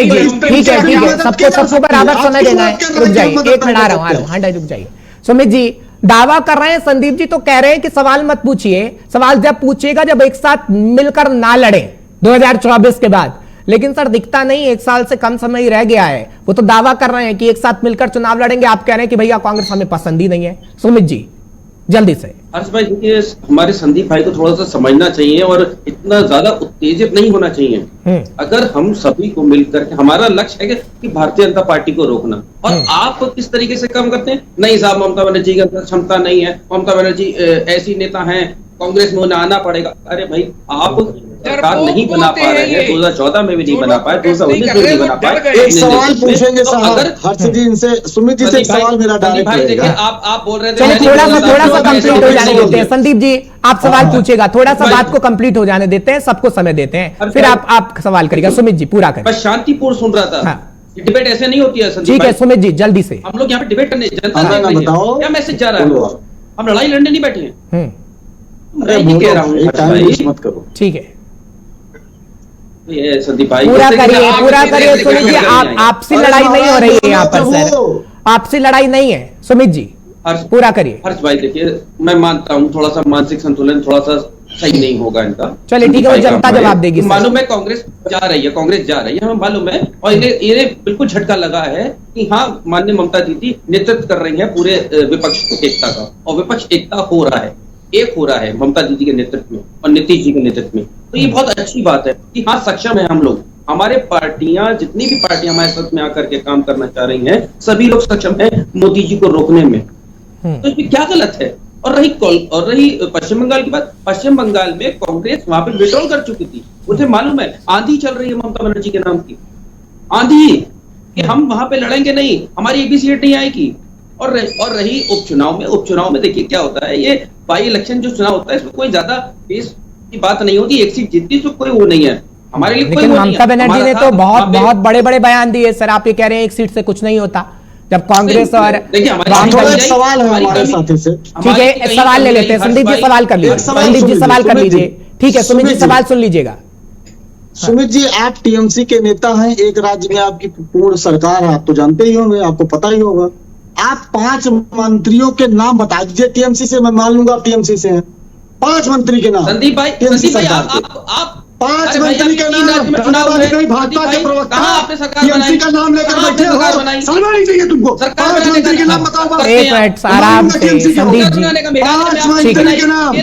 जी, ठीक है, सबको बराबर समय देना है। रुक जाइए, एक मिनट आ रहा हूँ। हाँ रुक जाइए। सुमित जी दावा कर रहे हैं, संदीप जी तो कह रहे हैं कि सवाल मत पूछिए, सवाल जब पूछिएगा जब एक साथ मिलकर ना लड़े 2024 के बाद। लेकिन सर दिखता नहीं, एक साल से कम समय ही रह गया है। वो तो दावा कर रहे हैं कि एक साथ मिलकर चुनाव लड़ेंगे, आप कह रहे हैं कि भैया कांग्रेस हमें पसंद ही नहीं है। सुमित जी जल्दी से। हर्ष भाई देखिए, हमारे संदीप भाई को थोड़ा सा समझना चाहिए और इतना ज्यादा उत्तेजित नहीं होना चाहिए। अगर हम सभी को मिलकर के, हमारा लक्ष्य है कि भारतीय जनता पार्टी को रोकना, और आप किस तरीके से काम करते हैं। नहीं साहब, ममता बनर्जी के अंदर क्षमता नहीं है, ममता बनर्जी ऐसी नेता हैं, कांग्रेस में उन्हें आना पड़ेगा। अरे भाई, आप सरकार नहीं बना पा रहे हैं, 2014 में भी नहीं बना पाए, 2019 में नहीं बना पाए। एक सवाल पूछेंगे साहब हर्ष जी इनसे, सुमित जी से एक सवाल मेरा डायरेक्ट रहेगा। आप बोल रहे थे थोड़ा सा कंप्लीट हो जाने देते हैं। संदीप जी आप सवाल पूछेगा, थोड़ा सा बात को कंप्लीट हो जाने देते हैं, सबको समय देते हैं, फिर आप सवाल करिएगा। सुमित जी पूरा करें। बस शांतिपूर्ण सुन रहा था। डिबेट ऐसे नहीं होती है। ठीक है सुमित जी जल्दी से। हम लोग यहाँ पे डिबेट करने, जनता बताओ क्या मैसेज जा रहा है। हम लड़ाई लड़ने नहीं बैठे हैं। मैं कह रहा हूँ मत करो। ठीक है, संदीप भाई पूरा करिए सुमित जी। आपसी लड़ाई नहीं हो रही है यहाँ पर सर, आपसी लड़ाई नहीं है सुमित जी, पूरा करिए। हर्ष भाई देखिए, मैं मानता हूँ थोड़ा सा मानसिक संतुलन थोड़ा सा सही नहीं होगा इनका। चलिए ठीक है, वो जनता जवाब देगी। मालूम है कांग्रेस जा रही है, हमें मालूम है, और इन्हें बिल्कुल झटका लगा है कि हाँ माननीय ममता दीदी नेतृत्व कर रही है पूरे विपक्ष एकता का, और विपक्ष एकता हो रहा है, एक हो रहा है ममता दीदी के नेतृत्व में और नीतीश जी के नेतृत्व में। तो ये बहुत अच्छी बात है कि हाँ सक्षम है हम लोग, हमारे पार्टियां, जितनी भी पार्टियां हमारे साथ में आकर के काम करना चाह रही हैं, सभी लोग सक्षम है मोदी जी को रोकने में। तो इसमें क्या गलत है। और रही पश्चिम बंगाल की बात, पश्चिम बंगाल में कांग्रेस वहां पे विड्रॉल कर चुकी थी। मुझे मालूम है आंधी चल रही है ममता बनर्जी के नाम की, आंधी कि हम वहां पे लड़ेंगे नहीं, हमारी एक भी सीट नहीं आएगी। और रही उपचुनाव में देखिए क्या होता है, ये बाई इलेक्शन जो चुनाव होता है इसमें कोई ज्यादा बेस की बात नहीं होती, एक सीट जीतती तो कोई वो नहीं है हमारे लिए। लेकिन ममता बनर्जी ने तो बहुत बड़े बयान दिए सर। आप ये कह रहे हैं एक सीट से कुछ नहीं होता, जब कांग्रेस और सवाल है हमारे साथी से। ठीक है, सवाल ले लेते हैं। संदीप जी सवाल कर लीजिए, संदीप जी सवाल कर लीजिए। ठीक है सुमित जी सवाल सुन लीजिएगा। सुमित जी आप टीएमसी के नेता हैं, एक राज्य में आपकी पूर्ण सरकार है, आप तो जानते ही होंगे, आपको पता ही होगा। आप 5 मंत्रियों के नाम बता दीजिए टीएमसी से, मैं मान लूंगा आप टीएमसी से हैं। 5 मंत्री के नाम। संदीप भाई आप 5 मंत्री के नाम, भाजपा के प्रवक्ता टीएमसी का नाम लेकर बैठे हो, शर्मा नहीं चाहिए तुमको। 5 मंत्री के नाम बताओ। एक मिनट आराम से संदीप जी। 5 मंत्री के नाम,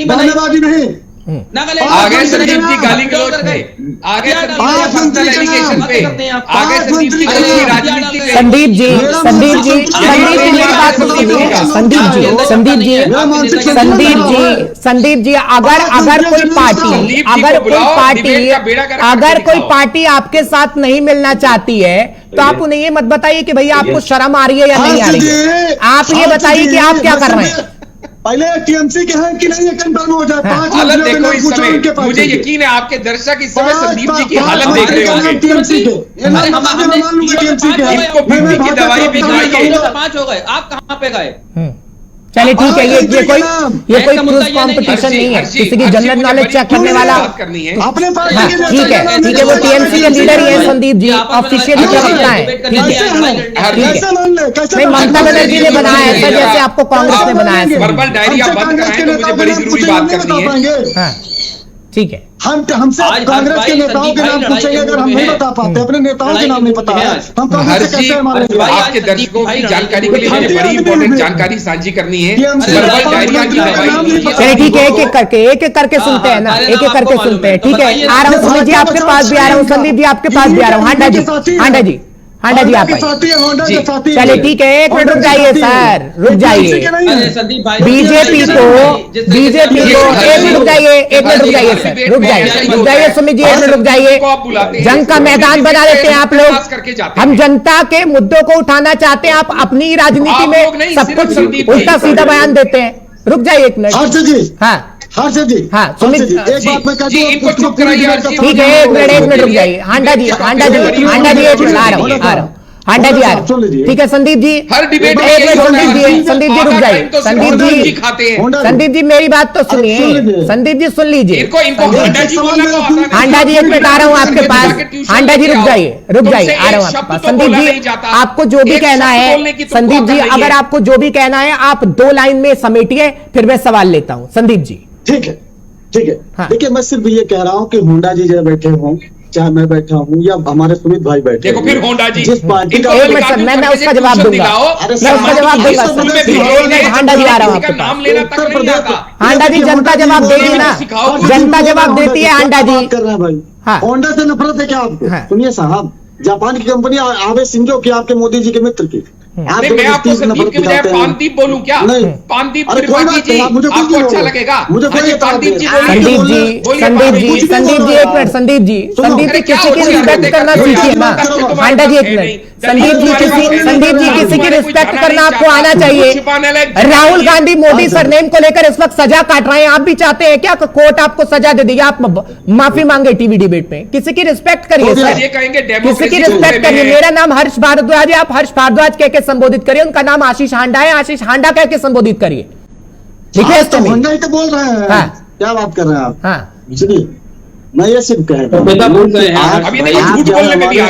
बहानेबाजी नहीं। आगे संदीप जी गाली गलौज पे, आगे संदीप जी मेरी बात सुनिए। संदीप जी अगर कोई पार्टी आपके साथ नहीं मिलना चाहती है तो आप उन्हें ये मत बताइए कि भैया आपको शर्म आ रही है या नहीं आ रही है। आप ये बताइए कि आप क्या कर रहे हैं। पहले टीएमसी के हैं कि नहीं ये कंफर्म हो जाए। 5 हालत देखो इस समय, मुझे यकीन है आपके दर्शक इस समय संदीप जी की हालत देख रहे होंगे। टीएमसी के इनको बीपी की दवाई भी खाइए। 5 हो गए, आप कहाँ पे गए। चलिए ठीक है, ये कोई क्विज कंपटीशन नहीं है, किसी की जनरल नॉलेज चेक करने वाला। अपने ठीक है, वो टीएमसी के लीडर ही है संदीप जी, ऑफिशियली प्रवक्ता है। नहीं ममता बनर्जी ने बनाया है सर, जैसे आपको कांग्रेस ने बनाया है। वर्बल डायरी आप बंद कराएं तो मुझे बड़ी जरूरी बात करनी है। ठीक है। हमसे कांग्रेस के नेताओं के नाम पूछेंगे, अगर हम नहीं बता पाते, अपने नेताओं के नाम नहीं पता है, हम कांग्रेस से कैसे मानेंगे? आपके दर्शकों की जानकारी के लिए मुझे बड़ी इंपॉर्टेंट जानकारी साझी करनी है। चलिए ठीक है, एक एक करके सुनते हैं ना, एक एक करके सुनते हैं। ठीक है, आ रहा हूँ सुमित जी, आपके पास भी आ रहा हूँ, संदीप जी आपके पास भी आ रहा हूँ। हांडा जी, हांडा जी, हांडा जी आप आइए। चलिए ठीक है, एक मिनट रुक जाइए सर, रुक जाइए। बीजेपी को एक मिनट रुक जाइए, एक मिनट रुक जाइए सर, रुक जाइए सुमित जी, एक मिनट रुक जाइए। जंग का मैदान बना देते हैं आप लोग। हम जनता के मुद्दों को उठाना चाहते हैं, आप अपनी राजनीति में सब कुछ उल्टा सीधा बयान देते हैं। रुक जाइए एक मिनट। हाँ जी, हाँ सुमित एक बात मैं कहती हूं, इनको चुप कराइए। ठीक है, एक मिनट रुक जाइए। हांडा जी एक मिनट आ रहा हूँ, हांडा जी आ रहा हूँ। ठीक है संदीप जी, हर डिबेट संदीप जी रुक जाइए। संदीप जी मेरी बात तो सुनिए, संदीप जी सुन लीजिए। हांडा जी एक मिनट आ रहा हूँ आपके पास। हांडा जी रुक जाइए, आ रहा हूँ आपके पास। संदीप जी आपको जो भी कहना है, संदीप जी अगर आपको जो भी कहना है आप 2 लाइन में समेटिए, फिर मैं सवाल लेता हूँ। संदीप जी ठीक है। हाँ। देखिए मैं सिर्फ ये कह रहा हूँ कि होंडा जी जब बैठे हों, चाहे मैं बैठा हूँ या हमारे सुमित भाई बैठे, देखो फिर होंडा जी जिस पार्टी का मैं उसका जवाब दूंगा, हांडा जी आ रहा हूँ आपके पास। हांडा जी जनता जवाब देगी ना, जनता जवाब देती है। हांडा जी कर रहे हैं भाई, हाँ। होंडा से नफरत है क्या आपको? हाँ। सुनिए साहब, जापान की कंपनी आवे सिंजो की आपके मोदी जी के मित्र की, नहीं, मैं आपको संदीप के बजाय पानदीप बोलूं क्या? नहीं, पानदीप अरे कोई बात नहीं, मुझे आपको अच्छा लगेगा? मुझे कोई पानदीप जी संदीप जी एक मिनट, संदीप जी किसी की रिस्पेक्ट करना सीखिए ना। हांडा जी एक मिनट, संदीप जी किसी की रिस्पेक्ट करना आपको आना चाहिए। राहुल गांधी मोदी सरनेम को लेकर इस वक्त सजा काट रहे हैं, आप भी चाहते हैं क्या कोर्ट आपको सजा दे देगी? आप माफी मांगे टीवी डिबेट में, किसी की रिस्पेक्ट करिए सर, किसी की रिस्पेक्ट करिए। मेरा नाम हर्ष भारद्वाज है, आप हर्ष भारद्वाज कह के संबोधित करिए। उनका नाम आशीष हांडा है, आशीष हांडा कह के संबोधित करिए। तो होंडा ही तो बोल रहे हैं। हाँ। क्या बात कर रहे हैं आप? हाँ सुनिए, मैं ये सिर्फ कह रहा हूँ,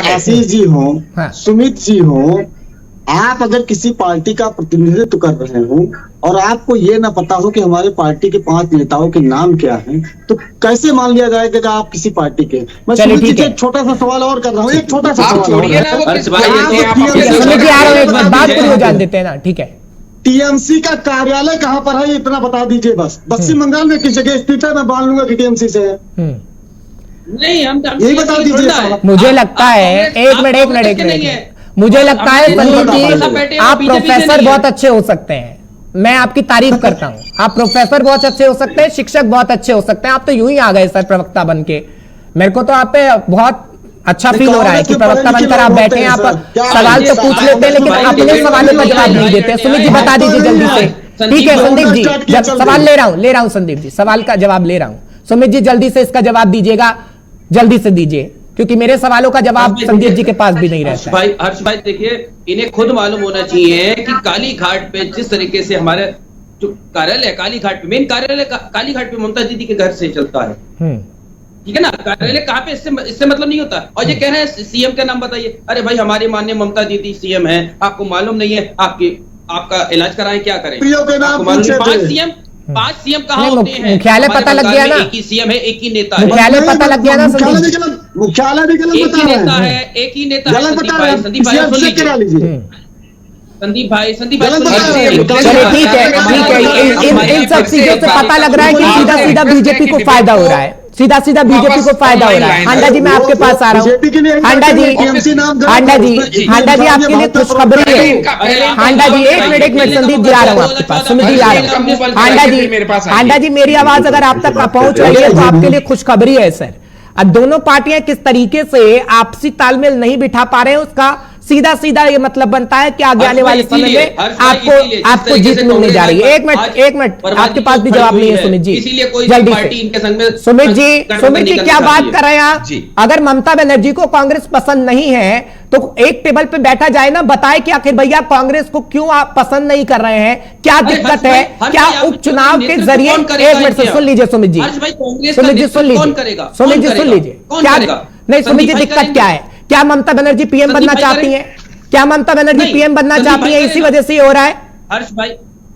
आशीष जी हो, सुमित जी हो, आप अगर किसी पार्टी का प्रतिनिधित्व कर रहे हो और आपको ये ना पता हो कि हमारे पार्टी के 5 नेताओं के नाम क्या हैं, तो कैसे मान लिया जाएगा कि आप किसी पार्टी के? मैं सुमित जी एक छोटा सा सवाल और कर रहा हूँ, एक छोटा सा सवाल जान देते हैं ना। ठीक है, टीएमसी का कार्यालय कहाँ पर है इतना बता दीजिए बस। पश्चिम बंगाल में किस जगह स्थित है? मैं मान लूंगा कि टीएमसी से है। नहीं, हम यही बता दीजिए। मुझे लगता है एक मिनट मुझे लगता है संदीप जी आप प्रोफेसर बहुत अच्छे हो सकते हैं, मैं आपकी तारीफ करता हूं। आप प्रोफेसर बहुत अच्छे हो सकते हैं, शिक्षक बहुत अच्छे हो सकते हैं। आप तो यूं ही आ गए सर प्रवक्ता बन के। मेरे को तो आप पे बहुत अच्छा फील हो रहा है कि प्रवक्ता बनकर आप बैठे हैं। आप सवाल तो पूछ लेते हैं लेकिन अपने सवालों का जवाब नहीं देते। सुमित जी बता दीजिए जल्दी से। ठीक है संदीप जी, सवाल ले रहा हूं संदीप जी, सवाल का जवाब ले रहा हूं। सुमित जी जल्दी से इसका जवाब दीजिएगा, जल्दी से दीजिए, क्योंकि मेरे सवालों का जवाब संदीप जी के पास भी नहीं रहता है। हर्ष भाई देखिए, इन्हें खुद मालूम होना चाहिए कि काली घाट पे जिस तरीके से हमारे जो कार्यालय है, काली घाट पे मेन कार्यालय काली घाट पे ममता दीदी के घर से चलता है, ठीक है ना? कार्यालय कहाँ पे, इससे मतलब नहीं होता। और ये कह रहे हैं सीएम का नाम बताइए। अरे भाई हमारी माननीय ममता दीदी सीएम है, आपको मालूम नहीं है? आपका इलाज कराएं, क्या करें? 5 सीएम कहाँ होते हैं? मुख्यालय पता लग गया ना, एक ही सीएम है, एक ही नेता है। मुख्यालय पता लग गया ना संदीप, मुख्यालय भी गलत एक ही नेता है, एक ही नेता है। संदीप भाई संदीप भाई चलिए ठीक है, इन सब चीजों से पता लग रहा है कि सीधा सीधा बीजेपी को फायदा हो रहा है, सीधा सीधा बीजेपी को फायदा हो रहा है। हांडा जी मैं आपके पास आ रहा हूँ। हांडा जी आपके लिए खुशखबरी है। हांडा जी एक मिनट संदीप जी आ रहा हूँ आपके पास, सुमित जी आ रहा हूँ। हांडा जी मेरी आवाज अगर आप तक पहुंच रही है तो आपके लिए खुशखबरी है सर। अब दोनों पार्टियां किस तरीके से आपसी तालमेल नहीं बिठा पा रहे हैं उसका सीधा सीधा ये मतलब बनता है कि आगे आने वाले समय में आपको जीत मिलने जा रही है। एक मिनट आपके पास भी जवाब नहीं है सुमित जी, जल्दी से। सुमित जी क्या बात कर रहे हैं आप? अगर ममता बनर्जी को कांग्रेस पसंद नहीं है तो एक टेबल पे बैठा जाए ना, बताए कि आखिर भैया कांग्रेस को क्यों आप पसंद नहीं कर रहे हैं, क्या दिक्कत है? क्या उपचुनाव के जरिए, एक मिनट से सुन लीजिए सुमित जी, सुन लीजिए क्या नहीं सुमित जी दिक्कत क्या है? क्या ममता बनर्जी पीएम बनना चाहती हैं? क्या ममता बनर्जी पीएम बनना चाहती है, इसी वजह से ये हो रहा है? हर्ष भाई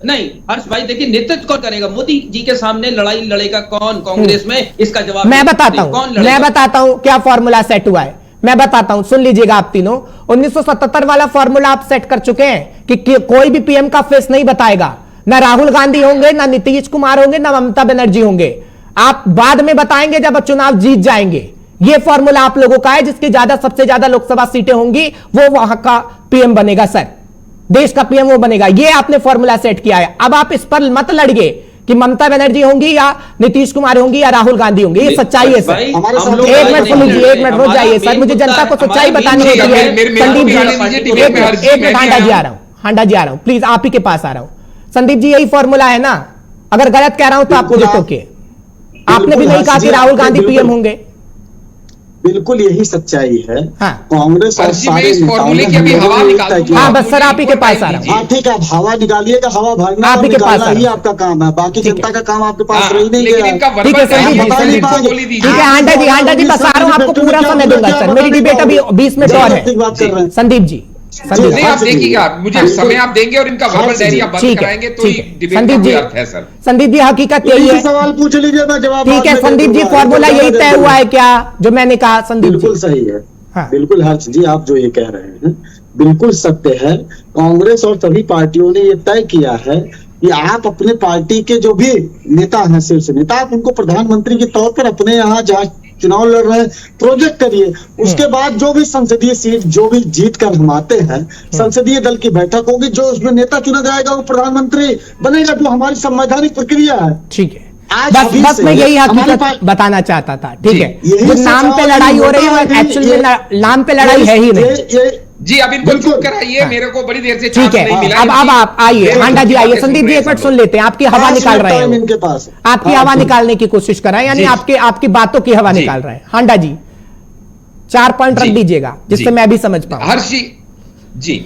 नहीं हर्ष भाई देखिए, नेतृत्व कौन करेगा? मोदी जी के सामने लड़ाई लड़ेगा कौन कांग्रेस में? इसका जवाब मैं बताता हूं क्या फॉर्मूला सेट हुआ है। मैं बताता हूं, सुन लीजिएगा आप तीनों। 1977 वाला फॉर्मूला आप सेट कर चुके हैं कि कोई भी पीएम का फेस नहीं बताएगा, ना राहुल गांधी होंगे, ना नीतीश कुमार होंगे, ना ममता बनर्जी होंगे। आप बाद में बताएंगे जब चुनाव जीत जाएंगे। यह फॉर्मूला आप लोगों का है, जिसकी सबसे ज्यादा लोकसभा सीटें होंगी वो वहां का पीएम बनेगा सर, देश का पीएम वो बनेगा। ये आपने फॉर्मूला सेट किया है। अब आप इस पर मत लड़िए कि ममता बनर्जी होंगी या नीतीश कुमार होंगी या राहुल गांधी होंगी। ये सच्चाई है सर। एक मिनट सुन लीजिए, एक मिनट रुक जाइए सर, मुझे जनता को सच्चाई बतानी होती है। संदीप जी एक मिनट, हांडा जी आ रहा हूं, हांडा जी आ रहा हूं, प्लीज आप ही के पास आ रहा हूं। संदीप जी यही फॉर्मूला है ना? अगर गलत कह रहा हूं तो आप मुझे टोकिए। आपने भी नहीं कहा कि राहुल गांधी पीएम होंगे। बिल्कुल यही सच्चाई है। हाँ। कांग्रेस और सारे फॉर्मूले की अभी हवा निकाल। हाँ बस सर आप ही के पास आ रहा हूँ। हाँ ठीक है, आप हवा निकालिएगा, हवा भरना आप ही के पास ही आपका काम है, बाकी जनता का काम आपके पास रही नहीं लेकिन गया। इनका ठीक है ठीक है हांडा जी बस आ रहा हूँ, आपको पूरा समय दूंगा सर। मेरी डिबेट अभी 20 मिनट और है। संदीप जी नहीं आप देखिएगा, मुझे समय आप देंगे और इनका वर्बल डायरी आप बंद कराएंगे तो डिबेट का कोई अर्थ है सर। संदीप जी हकीकत यही है, सवाल पूछ लीजिए, मैं जवाब। ठीक है संदीप जी, फॉर्मूला यही तय हुआ है क्या जो मैंने कहा? संदीप जी बिल्कुल सही है। हाँ। बिल्कुल हर्ष जी, आप जो ये कह रहे हैं बिल्कुल सत्य है। कांग्रेस और सभी पार्टियों ने ये तय किया है कि आप अपने पार्टी के जो भी नेता हैं, शीर्ष नेता, आप उनको प्रधानमंत्री के तौर पर अपने यहाँ जहाँ चुनाव लड़ रहे हैं प्रोजेक्ट करिए। उसके बाद जो भी संसदीय सीट जो भी जीत कर हम आते हैं, संसदीय दल की बैठक होगी, जो उसमें नेता चुना जाएगा वो प्रधानमंत्री बनेगा, जो हमारी संवैधानिक प्रक्रिया है। ठीक है, बस मैं यही हकीकत बताना चाहता था। ठीक है, जो नाम पे लड़ाई हो रही है एक्चुअली नाम पे लड़ाई है ही नहीं। जी अब इनको चुप कराइए, मेरे को बड़ी देर से ठीक है। अब आप आइए, हांडा जी आइए। संदीप जी एक मिनट सुन लेते हैं, आपकी हवा निकाल रहे हैं इनके पास, आपकी हवा निकालने की कोशिश कर रहे हैं, यानी आपकी बातों की हवा निकाल रहे हैं। हांडा जी 4 पॉइंट रख दीजिएगा जिससे मैं भी समझ पाऊं। हर्ष जी जी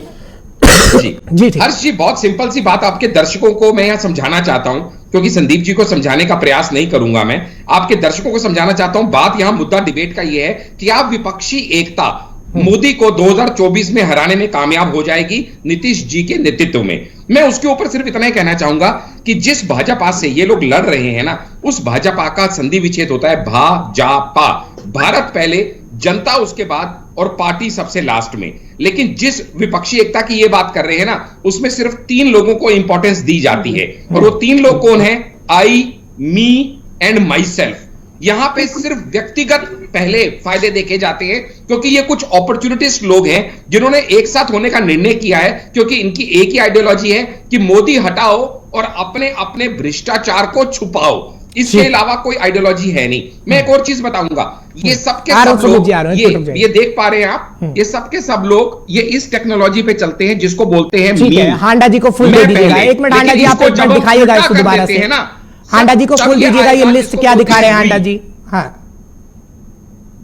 जी हर्ष जी बहुत सिंपल सी बात आपके दर्शकों को मैं यहां समझाना चाहता हूं, क्योंकि संदीप जी को समझाने का प्रयास नहीं करूंगा, मैं आपके दर्शकों को समझाना चाहता हूं। बात यहां मुद्दा डिबेट का यह है कि आप विपक्षी एकता मोदी को 2024 में हराने में कामयाब हो जाएगी नीतीश जी के नेतृत्व में। मैं उसके ऊपर सिर्फ इतना ही कहना चाहूंगा कि जिस भाजपा से ये लोग लड़ रहे हैं ना, उस भाजपा का संधि विच्छेद होता है भाजपा, भारत पहले, जनता उसके बाद और पार्टी सबसे लास्ट में। लेकिन जिस विपक्षी एकता की ये बात कर रहे हैं ना, उसमें सिर्फ 3 लोगों को इंपॉर्टेंस दी जाती है, और वो 3 लोग कौन है? आई, मी एंड माई सेल्फ। यहां पे सिर्फ व्यक्तिगत पहले फायदे देखे जाते हैं, क्योंकि ये कुछ अपॉर्चुनिटिस्ट लोग हैं जिन्होंने एक साथ होने का निर्णय किया है, क्योंकि इनकी एक ही आइडियोलॉजी है कि मोदी हटाओ और अपने अपने भ्रष्टाचार को छुपाओ। इसके अलावा कोई आइडियोलॉजी है नहीं। मैं एक और चीज बताऊंगा, ये सबके सब लोग ये देख पा रहे हैं आप, ये सबके सब लोग ये इस टेक्नोलॉजी पे चलते हैं जिसको बोलते हैं मीम। हांडा जी को फुल दे दीजिएगा, एक मिनट हांडा जी आप एक मिनट दिखाइएगा इसको दोबारा से ना। हांडा जी को फुल दीजिएगा, ये लिस्ट क्या दिखा रहे हैं हांडा जी? हाँ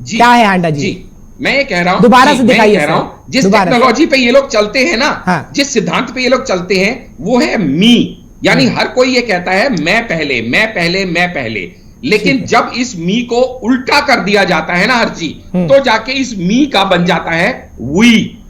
क्या है हांडा जी? मैं ये कह रहा हूं, दोबारा से दिखाइए। कह रहा हूं जिस टेक्नोलॉजी पे ये लोग चलते हैं ना, जिस सिद्धांत पे ये लोग चलते हैं, वो है मी। यानी हर कोई ये कहता है मैं पहले मैं पहले मैं पहले, लेकिन जब इस मी को उल्टा कर दिया जाता है ना हर चीज, तो जाके इस मी का बन जाता है वी।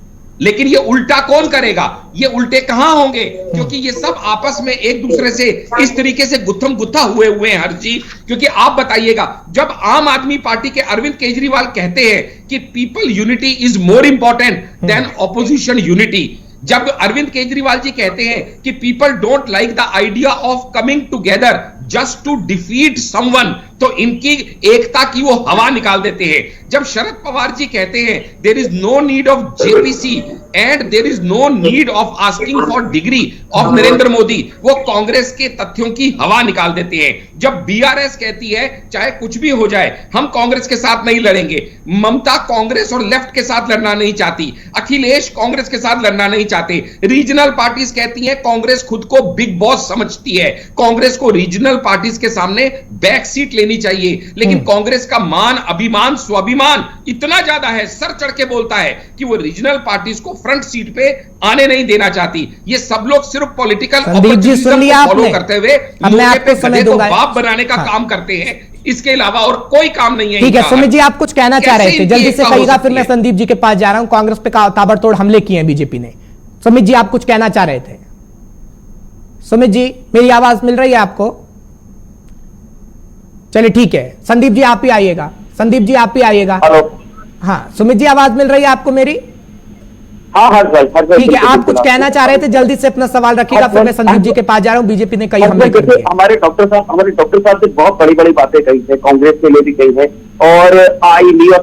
लेकिन ये उल्टा कौन करेगा? ये उल्टे कहां होंगे? क्योंकि ये सब आपस में एक दूसरे से इस तरीके से गुत्थम गुत्था हुए हैं हर चीज। क्योंकि आप बताइएगा, जब आम आदमी पार्टी के अरविंद केजरीवाल कहते हैं कि people unity is more important than opposition unity, जब अरविंद केजरीवाल जी कहते हैं कि people don't like the idea of coming together just to defeat someone, तो इनकी एकता की वो हवा निकाल देते हैं। जब शरद पवार जी कहते हैं there is no need of JPC and there is no need of asking for degree of Narendra Modi, वो कांग्रेस के तथ्यों की हवा निकाल देते हैं। जब बीआरएस कहती है चाहे कुछ भी हो जाए हम कांग्रेस के साथ नहीं लड़ेंगे, ममता कांग्रेस और लेफ्ट के साथ लड़ना नहीं चाहती, अखिलेश कांग्रेस के साथ लड़ना नहीं चाहते, रीजनल पार्टीज कहती हैं कांग्रेस खुद को बिग बॉस समझती है, कांग्रेस को रीजनल पार्टीज के सामने बैक सीट लेनी चाहिए। लेकिन कांग्रेस का मान, अभिमान, स्वाभिमान इतना ज्यादा है, सर चढ़ के बोलता है कि वो रीजनल पार्टीज को फ्रंट सीट पे आने नहीं देना चाहती। ये सब लोग सिर्फ पॉलिटिकल अपॉर्चुनिज्म को फॉलो करते हुए बाप बनाने का काम करते हैं, इसके अलावा और कोई काम नहीं है। ठीक है सुमित जी, आप कुछ कहना चाह रहे थे, जल्दी से कहिएगा, फिर मैं संदीप जी के पास जा रहा हूं। कांग्रेस पे ताबड़तोड़ हमले किए हैं बीजेपी ने। सुमित जी आप कुछ कहना चाह रहे थे? सुमित जी मेरी आवाज मिल रही है आपको? चलिए ठीक है, संदीप जी आप ही आइएगा, संदीप जी आप ही आइएगा। हेलो, हाँ सुमित जी आवाज मिल रही है आपको मेरी? हाँ ठीक है, आप कुछ कहना चाह रहे थे, जल्दी से अपना सवाल रखिएगा, फिर मैं संदीप जी के पास जा रहा हूँ। बीजेपी ने कई हमले कर दिए। हमारे डॉक्टर साहब ने बहुत बड़ी बड़ी बातें कही है, कांग्रेस के लिए भी कही है, और आई ली और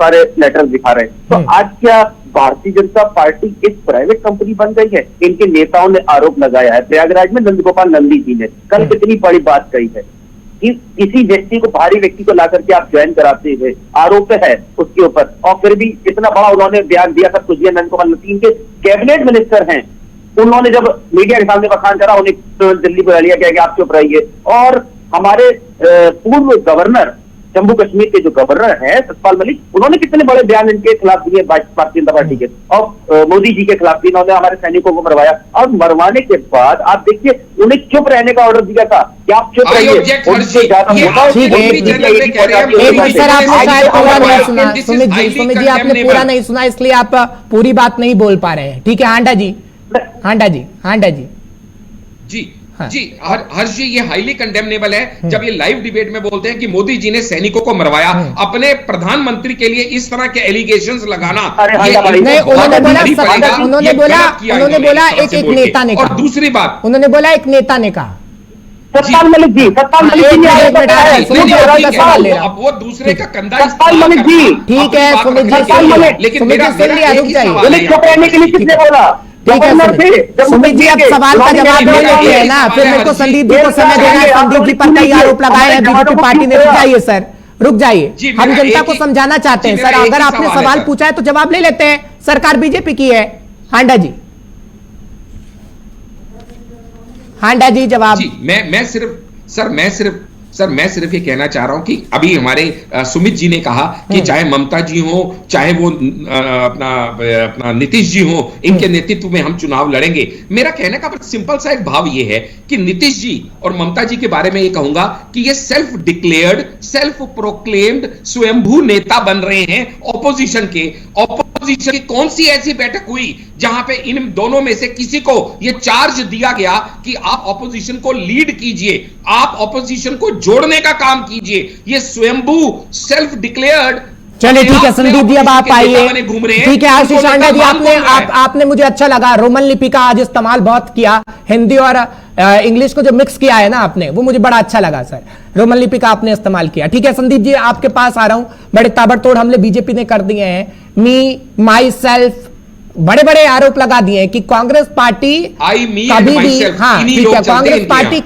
सारे लेटर्स दिखा रहे हैं। तो आज क्या भारतीय जनता पार्टी एक प्राइवेट कंपनी बन गई है? इनके नेताओं ने आरोप लगाया है, प्रयागराज में नंदगोपाल नंदी जी ने कल कितनी बड़ी बात कही है कि किसी व्यक्ति को, भारी व्यक्ति को ला करके आप ज्वाइन कराते हैं, आरोप है उसके ऊपर, और फिर भी इतना बड़ा उन्होंने बयान दिया। सब कुछ दिया, नंदगोपाल नंदी के कैबिनेट मिनिस्टर हैं, उन्होंने जब मीडिया के सामने बखान करा, उन्हें दिल्ली बुला लिया गया कि आप चुप रहिए। और हमारे पूर्व गवर्नर, जम्मू कश्मीर के जो गवर्नर हैं सतपाल मलिक, उन्होंने कितने बड़े बयान इनके खिलाफ दिए, भारतीय जनता पार्टी के, और मोदी जी के खिलाफ भी इन्होंने हमारे सैनिकों को मरवाया। और मरवाने के बाद आप देखिए, उन्हें चुप रहने का ऑर्डर दिया था कि आप चुप रहिए। एक मिनट सर, आपने शायद पूरा नहीं सुना। सुमित जी आपने पूरा नहीं सुना, इसलिए आप पूरी बात नहीं बोल पा रहे हैं। ठीक है, हांडा जी जी जी हर्ष जी, ये हाईली कंडेमनेबल है जब ये लाइव डिबेट में बोलते हैं कि मोदी जी ने सैनिकों को मरवाया। अपने प्रधानमंत्री के लिए इस तरह के एलिगेशंस लगाना, उन्होंने बोला एक नेता ने कहा। और दूसरी बात उन्होंने बोला एक नेता ने कहा, सतपाल मलिक जी, अब वो दूसरे का कंधा सतपाल मलिक जी, ठीक है सुमित जी, लेकिन रुक जाइए, उन्हें चुप रहने के लिए किसने बोला? ठीक है सुमित जी, अब सवाल का जवाब दे लेते हैं ना, फिर मेरे को संदीप जी को समय देना है। संदीप जी पर कई आरोप लगाए हैं बीजेपी पार्टी ने। रुक जाइए सर, रुक जाइए, हम जनता को समझाना चाहते हैं सर। अगर आपने सवाल पूछा है तो जवाब ले लेते हैं। सरकार बीजेपी की है। हांडा जी जवाब। जी मैं सिर्फ ये कहना चाह रहा हूं कि अभी हमारे सुमित जी ने कहा कि चाहे ममता जी हो, चाहे वो अपना नीतीश जी हो, इनके नेतृत्व में हम चुनाव लड़ेंगे। मेरा कहने का सिंपल सा एक भाव ये है कि नीतीश जी और ममता जी के बारे में ये कहूंगा कि ये सेल्फ डिक्लेयर्ड, सेल्फ प्रोक्लेम्ड स्वयंभू नेता बन रहे हैं ऑपोजिशन के। ऑपोजिशन की कौन सी ऐसी बैठक हुई जहां पे इन दोनों में से किसी को यह चार्ज दिया गया कि आप ऑपोजिशन को लीड कीजिए, आप ऑपोजिशन को जोड़ने का काम कीजिए? ये स्वयंभू सेल्फ डिक्लेयर्ड। चलिए ठीक है संदीप जी, अब आप आइए। ठीक है आशीष हांडा जी, आपने मुझे अच्छा लगा, रोमन लिपि का आज इस्तेमाल बहुत किया, हिंदी और इंग्लिश को जो मिक्स किया है ना आपने, वो मुझे बड़ा अच्छा लगा सर। रोमन लिपि का आपने इस्तेमाल किया। ठीक है संदीप जी, आपके पास आ रहा हूं। बड़े ताबड़तोड़ हमले बीजेपी ने कर दिए हैं, मी माई सेल्फ, बड़े बड़े आरोप लगा दिए हैं कि कांग्रेस पार्टी कभी भी, हाँ ठीक है, कांग्रेस पार्टी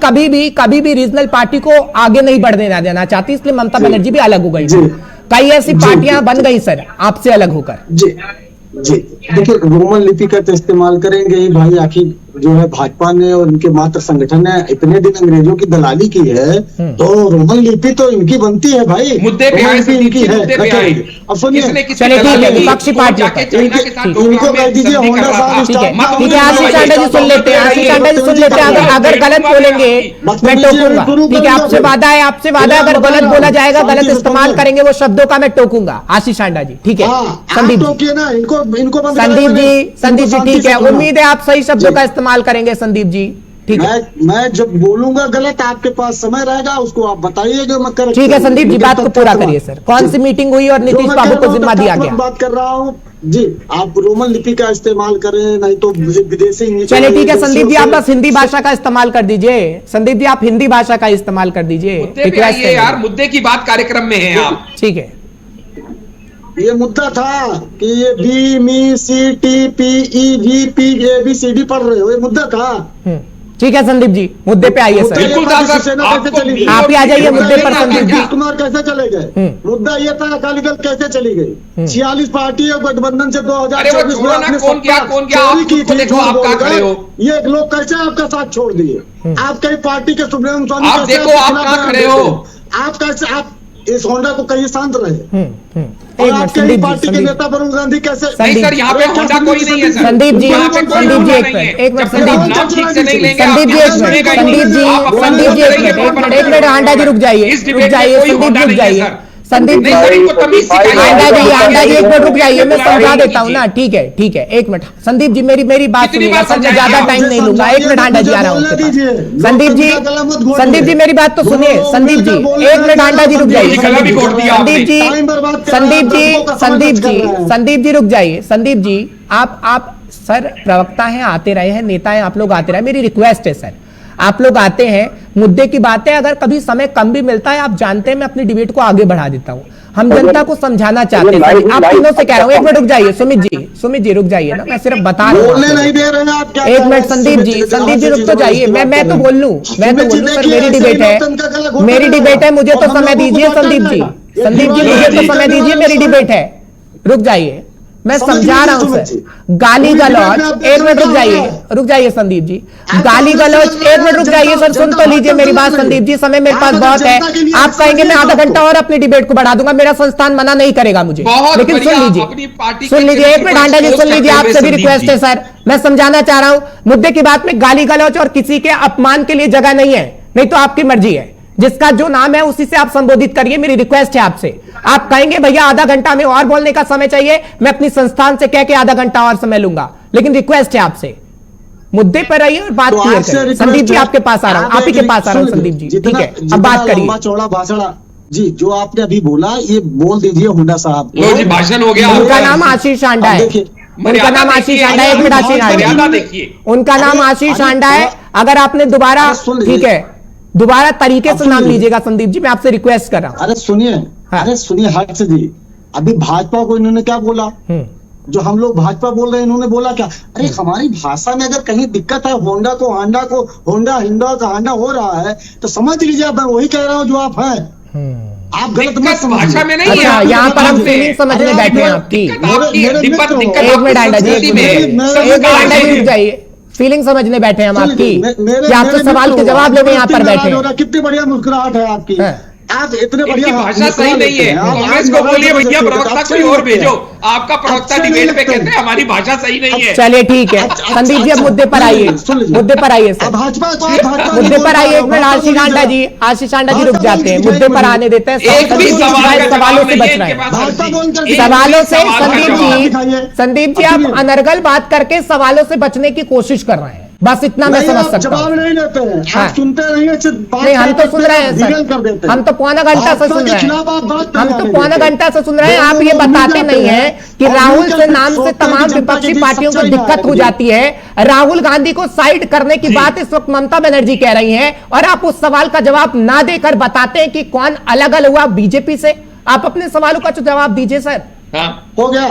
कभी भी रीजनल पार्टी को आगे नहीं बढ़ने देना चाहती, इसलिए ममता बनर्जी भी अलग हो गई। कई ऐसी पार्टियां बन गई सर आपसे अलग होकर। जी देखिए, रोमन लिपि का तो इस्तेमाल करेंगे ही भाई, आखिर जो है भाजपा ने और इनके मात्र संगठन ने इतने दिन अंग्रेजों की दलाली की है, तो रोमन लिपि तो इनकी बनती है भाई। मुद्दे पे आए, इनकी है। अब सुनिए, विपक्षी पार्टी इनको कह दीजिए होंडा साहब। ठीक है आशीष हांडा जी सुन लेते हैं, आशीष हांडा जी सुन लेते हैं। अगर गलत बोलेंगे मैं टोकूंगा। ठीक है, आपसे वादा है, अगर गलत बोला जाएगा, गलत इस्तेमाल करेंगे वो शब्दों का, मैं टोकूंगा। आशीष हांडा जी ठीक है, संदीप जी ठीक है, उम्मीद है आप सही शब्दों का इस्तेमाल करेंगे संदीप जी। ठीक है, मैं जब बोलूंगा गलत, आपके पास समय रहेगा, उसको आप बताइए जो मैं कर। ठीक है संदीप जी, बात को पूरा करिए सर। कौन सी मीटिंग हुई और नीतीश बाबू को जिम्मा दिया गया? बात कर रहा हूँ जी, आप रोमन लिपि का इस्तेमाल करें, नहीं तो विदेशी। चलिए ठीक है संदीप जी, आप बस हिंदी भाषा का इस्तेमाल कर दीजिए। संदीप जी आप हिंदी भाषा का इस्तेमाल कर दीजिए। यार मुद्दे की बात कार्यक्रम में है आप। ठीक है, ये मुद्दा था कि ये बी मी C T P E V P A B C D पढ़ रहे हो, ये मुद्दा था। ठीक है संदीप जी, मुद्दे पे आइए सर। बिल्कुल आप ही आ जाइए मुद्दे पर संदीप जी। कुमार कैसे चले गए? मुद्दा ये था अकाली दल कैसे चली गई? 46 पार्टी और गठबंधन से 2024 में आपने चोरी की थी। ये लोग कैसे आपका साथ छोड़ दिए? आप कई पार्टी के सुब्रमण्यम स्वामी आप देखो आप कहां खड़े हो? आप कैसे, आप इस होंडा को कहिए शांत रहे। और आपके ही पार्टी के नेता वरुण गांधी कैसे? नहीं सर, यहाँ पे होंडा कोई नहीं है सर। संदीप जी एक मिनट, संदीप जी एक मिनट, हांडा जी रुक जाइए, संदीप जी रुक जाइए। संदीप जी, आंडा जी एक मिनट रुक जाइए, मैं समझा देता हूँ ना। ठीक है ठीक है, एक मिनट संदीप जी, मेरी बात सुनिएगा सर, मैं ज्यादा टाइम नहीं लूंगा। एक मिनट आंडा जी आ रहा हूँ। संदीप जी मेरी बात तो सुनिए। संदीप जी एक मिनट, आंडा जी रुक जाइए। संदीप जी रुक जाइए। संदीप जी आप सर प्रवक्ता हैं, आते रहे हैं, नेता हैं, आप लोग आते रहे। मेरी रिक्वेस्ट है सर, आप लोग आते हैं, मुद्दे की बातें, अगर कभी समय कम भी मिलता है, आप जानते हैं मैं अपनी डिबेट को आगे बढ़ा देता हूं। हम जनता को समझाना चाहते हैं। आप तीनों से कह रहा हूं, एक मिनट रुक जाइए। सुमित जी रुक जाइए ना, मैं सिर्फ बता रहा हूं। एक मिनट संदीप जी रुक तो जाइए। मैं तो बोल लूं सर, मेरी डिबेट है, मुझे तो समय दीजिए। संदीप जी मुझे तो समय दीजिए, मेरी डिबेट है। रुक जाइए, मैं समझा रहा हूं सर। गाली गलौज, एक मिनट रुक जाइए संदीप जी। गाली गलौज, एक मिनट रुक जाइए सर, सुन तो लीजिए मेरी बात संदीप जी। समय मेरे पास बहुत है, आप कहेंगे मैं आधा घंटा और अपनी डिबेट को बढ़ा दूंगा, मेरा संस्थान मना नहीं करेगा मुझे, लेकिन सुन लीजिए एक मिनट आंडा जी, सुन लीजिए, आपसे भी रिक्वेस्ट है सर, मैं समझाना चाह रहा हूं। मुद्दे की बात में गाली गलौज और किसी के अपमान के लिए जगह नहीं है, नहीं तो आपकी मर्जी है, जिसका जो नाम है उसी से आप संबोधित करिए। मेरी रिक्वेस्ट है आपसे। आप कहेंगे भैया आधा घंटा में और बोलने का समय चाहिए, मैं अपनी संस्थान से कह के आधा घंटा और समय लूंगा, लेकिन रिक्वेस्ट है आपसे, मुद्दे पर रहिए और बात क्लियर करिए। संदीप जी आपके पास आ रहा हूं, आप ही के पास आ रहा हूं संदीप जी, ठीक है, अब बात करिए। चौड़ा भाषण जी जो आपने अभी बोला, ये बोल दीजिए हुड्डा साहब। भाषण हो गया। उनका नाम आशीष आंडा है, उनका नाम आशीष आंडा है। एक मिनट आशीष आंडा, उनका नाम आशीष आंडा है। अगर आपने दोबारा, ठीक है, दोबारा तरीके से नाम लीजिएगा संदीप जी, मैं आपसे रिक्वेस्ट कर रहा हूं। अरे सुनिए हर्ष जी, अभी भाजपा को इन्होंने क्या बोला, जो हम लोग भाजपा बोल रहे हैं, इन्होंने बोला क्या? अरे हमारी भाषा में अगर कहीं दिक्कत है, होंडा को हांडा को होंडा, हिंडा का हांडा हो रहा है, तो समझ लीजिए मैं वही कह रहा हूँ जो आप हैं। आप गलत मत भाषा में नहीं। अच्छा, यहाँ पर हम फीलिंग समझने बैठे हैं आपकी। एक मिनट आंडा जी, रुक जाइए, फीलिंग समझने बैठे हैं हम आपकी, कि आपसे सवाल के जवाब लेने यहाँ पर बैठे हैं। कितनी बढ़िया मुस्कुराहट है आपकी, आप इतने बढ़िया। भाषा सही नहीं है, कांग्रेस को बोलिए भैया प्रवक्ता कोई और भेजो। आपका प्रवक्ता डिबेट पे कहते हैं हमारी भाषा सही नहीं है। चलिए ठीक है संदीप जी, अब मुद्दे पर आइए सर, मुद्दे पर आइए। एक मिनट आशीष आंडा जी रुक जाते हैं, मुद्दे पर आने देते हैं। सवालों से बच रहे हैं, सवालों से। संदीप जी आप अनर्गल बात करके सवालों से बचने की कोशिश कर रहे हैं, बस इतना मैं समझ सकता हूँ। जवाब नहीं देते हैं, आप सुनते नहीं, हम तो सुन रहे हैं सर, हम तो पौना घंटा से सुन रहे हैं, आप ये बताते नहीं हैं कि राहुल से नाम से तमाम विपक्षी पार्टियों को दिक्कत हो जाती है। राहुल गांधी को साइड करने की बात इस वक्त ममता बनर्जी कह रही हैं, और आप उस सवाल का जवाब ना देकर बताते हैं कि कौन अलग अलग हुआ बीजेपी से। आप अपने सवालों का जवाब दीजिए सर। हो गया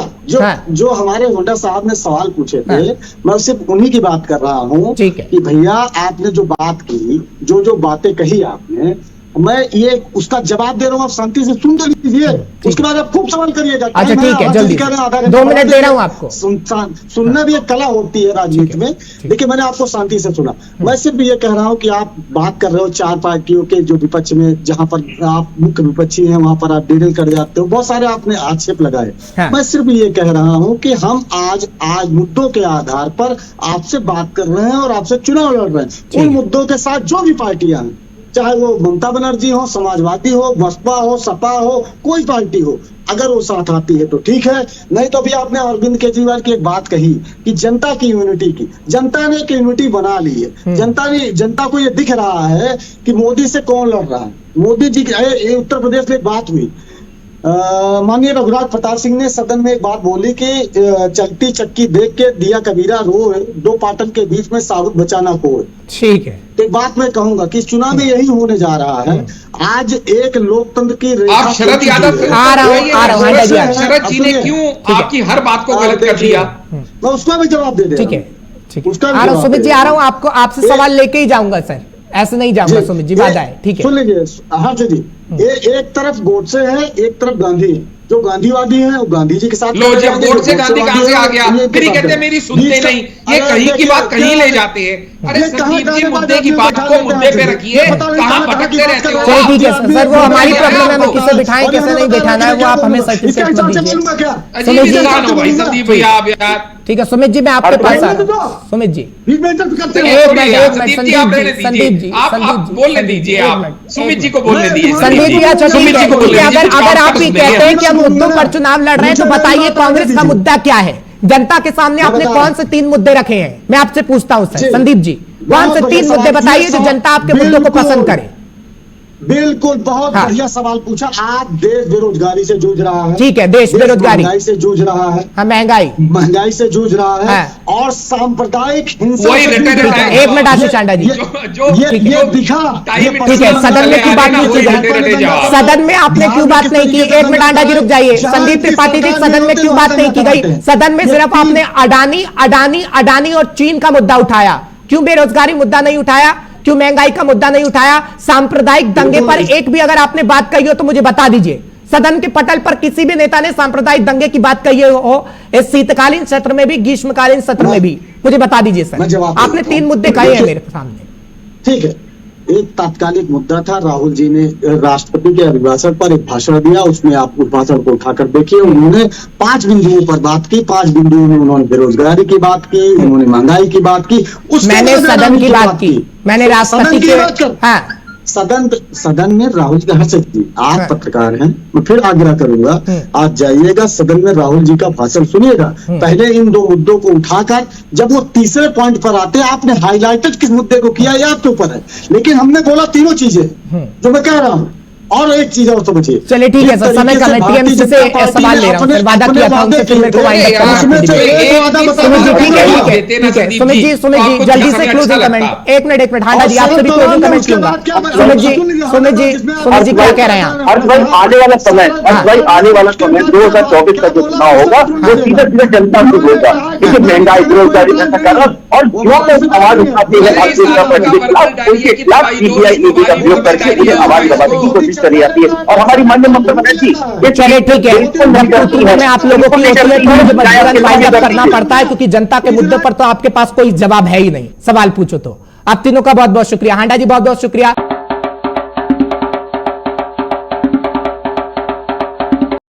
जो हमारे होंडा साहब ने सवाल पूछे थे, मैं सिर्फ उन्हीं की बात कर रहा हूँ कि भैया आपने जो बात की, जो बातें कही आपने, मैं ये उसका जवाब दे रहा हूँ, आप शांति से सुन तो लीजिए, उसके बाद आप खूब सवाल करिएगा। अच्छा ठीक है, जल्दी 2 मिनट दे रहा हूँ आपको। सुनना भी एक कला होती है राजनीति में, लेकिन मैंने आपको शांति से सुना। मैं सिर्फ ये कह रहा हूँ कि आप बात कर रहे हो 4 पार्टियों के जो विपक्ष में, जहां पर आप मुख्य विपक्षी हैं, वहां पर आप डील कर जाते हो, बहुत सारे आपने आक्षेप लगाए। मैं सिर्फ ये कह रहा हूँ कि हम आज मुद्दों के आधार पर आपसे बात कर रहे हैं और आपसे चुनाव लड़ रहे हैं। उन मुद्दों के साथ जो भी पार्टियां हैं, चाहे वो ममता बनर्जी हो, समाजवादी हो, बसपा हो, सपा हो, कोई पार्टी हो, अगर वो साथ आती है तो ठीक है, नहीं तो भी आपने अरविंद केजरीवाल की एक बात कही कि जनता की यूनिटी की, जनता ने एक यूनिटी बना ली है। जनता को ये दिख रहा है कि मोदी से कौन लड़ रहा है। मोदी जी की उत्तर प्रदेश में एक बात हुई, माननीय रघुराज प्रताप सिंह ने सदन में एक बात बोली कि चलती चक्की देख के दिया कबीरा रोए, 2 पाटन के बीच में साबुत बचाना कोय। ठीक है, तो एक बात मैं कहूंगा कि चुनाव में यही होने जा रहा है। आज एक लोकतंत्र की आप शरद यादव आ रहा हूँ, शरद जी ने क्यों आपकी हर बात को गलत कर दिया? मैं उसका भी जवाब दे दे। ठीक है, सुमित जी आ रहा हूँ, आपको आपसे सवाल लेके ही जाऊंगा सर, ऐसे नहीं जाऊंगा सुमित जी, वादा है। ठीक है, सुन लीजिए हर्ष जी, एक तरफ गोडसे है, एक तरफ गांधी है। जो गांधीवादी है वो गांधी जी के साथ। लो, जब गोडसे गांधी कहां से आ गया? फिर कहते हैं मेरी सुनते नहीं, ये कहीं की बात कहीं ले जाते हैं। अरे संदीप जी, मुद्दे की बात को मुद्दे पे रखिए, कहाँ भटकते रहते हो? चलिए ठीक है सर, वो हमारी प्रॉब्लम है, हमें किसे बिठाएं किसे नहीं बिठाना है वो आप हमें सर्टिफिकेट मत दीजिए। अजीब इंसान हो भाई संदीप भैया आप यार। ठीक है सुमित जी, मैं आपके पास आ रहा हूं। सुमित जी संदीप जी आप बोलने दीजिए, आप सुमित जी को बोलने दीजिए। संदीप जी अच्छा ठीक है, अगर आप ही कहते हैं कि हम मुद्दों पर चुनाव लड़ रहे हैं तो बताइए कांग्रेस का मुद्दा क्या है? जनता के सामने आपने कौन से 3 मुद्दे रखे हैं? मैं आपसे पूछता हूं सर संदीप जी, कौन से 3 मुद्दे बताइए जो जनता आपके मुद्दों को पसंद करे? बिल्कुल, बहुत बढ़िया सवाल पूछा। आज देश बेरोजगारी से जूझ रहा है। ठीक है, देश बेरोजगारी से जूझ रहा है। हाँ, महंगाई से जूझ रहा है और सांप्रदायिक हिंसा। एक मिनट आशीष चांडा जी, ये दिखा। ठीक है, सदन में क्यों बात नहीं की गई? सदन में आपने क्यों बात नहीं की? 1 मिनट आंडा जी रुक जाइए। संदीप त्रिपाठी जी, सदन में क्यों बात नहीं की गई? सदन में सिर्फ आपने अडानी और चीन का मुद्दा उठाया, क्यों बेरोजगारी मुद्दा नहीं उठाया? क्यों महंगाई का मुद्दा नहीं उठाया? सांप्रदायिक दंगे पर एक भी अगर आपने बात कही हो तो मुझे बता दीजिए। सदन के पटल पर किसी भी नेता ने सांप्रदायिक दंगे की बात कही हो, इस शीतकालीन सत्र में भी, ग्रीष्मकालीन सत्र में भी? मुझे बता दीजिए सर, आपने 3 मुद्दे कहे हैं मेरे सामने। ठीक है, एक तात्कालिक मुद्दा था, राहुल जी ने राष्ट्रपति के अभिभाषण पर एक भाषण दिया, उसमें आप उस भाषण को उठाकर देखिए। उन्होंने 5 बिंदुओं पर बात की, 5 बिंदुओं में उन्होंने बेरोजगारी की बात की, उन्होंने महंगाई की बात की, मैंने सदन की बात की, मैंने राष्ट्रपति के सदन में राहुल जी का हर्षित की। आप पत्रकार हैं, मैं फिर आग्रह करूंगा, आप जाइएगा सदन में, राहुल जी का भाषण सुनिएगा। पहले इन 2 मुद्दों को उठाकर जब वो तीसरे पॉइंट पर आते, आपने हाईलाइटेड किस मुद्दे को किया ये आपके ऊपर है, लेकिन हमने बोला तीनों चीजें जो मैं कह रहा हूँ। और एक चीज और समझिए। चलिए ठीक है सर, समय का मैं टीएमसी से सवाल ले रहा हूं, वादा किया था उनसे, फिर मेरे को वाइंड अप करना है। सुमित जी ठीक है, सुमित जी जल्दी से क्लोजिंग कमेंट। एक मिनट हांडा जी, आपसे भी क्लोजिंग कमेंट लूंगा। सुमित जी क्या कह रहे हैं? आने वाला समय 2024 का जो चुनाव होगा वो सीधे सीधे जनता से होगा, क्योंकि महंगाई, बेरोजगारी जैसा कारण और जो लोग आवाज उठाते हैं भारतीय जनता पार्टी के खिलाफ, उनके खिलाफ सीबीआई ईडी का उपयोग करके उन्हें आवाज दबाने की कोशिश करी जाती है। और हमारी माननीय ममता बनर्जी, चलिए ठीक है, मैं आप लोगों की करना पड़ता है क्योंकि जनता के मुद्दे पर तो आपके पास कोई जवाब है ही नहीं, सवाल पूछो तो। आप तीनों का बहुत बहुत शुक्रिया। हांडा जी बहुत बहुत शुक्रिया।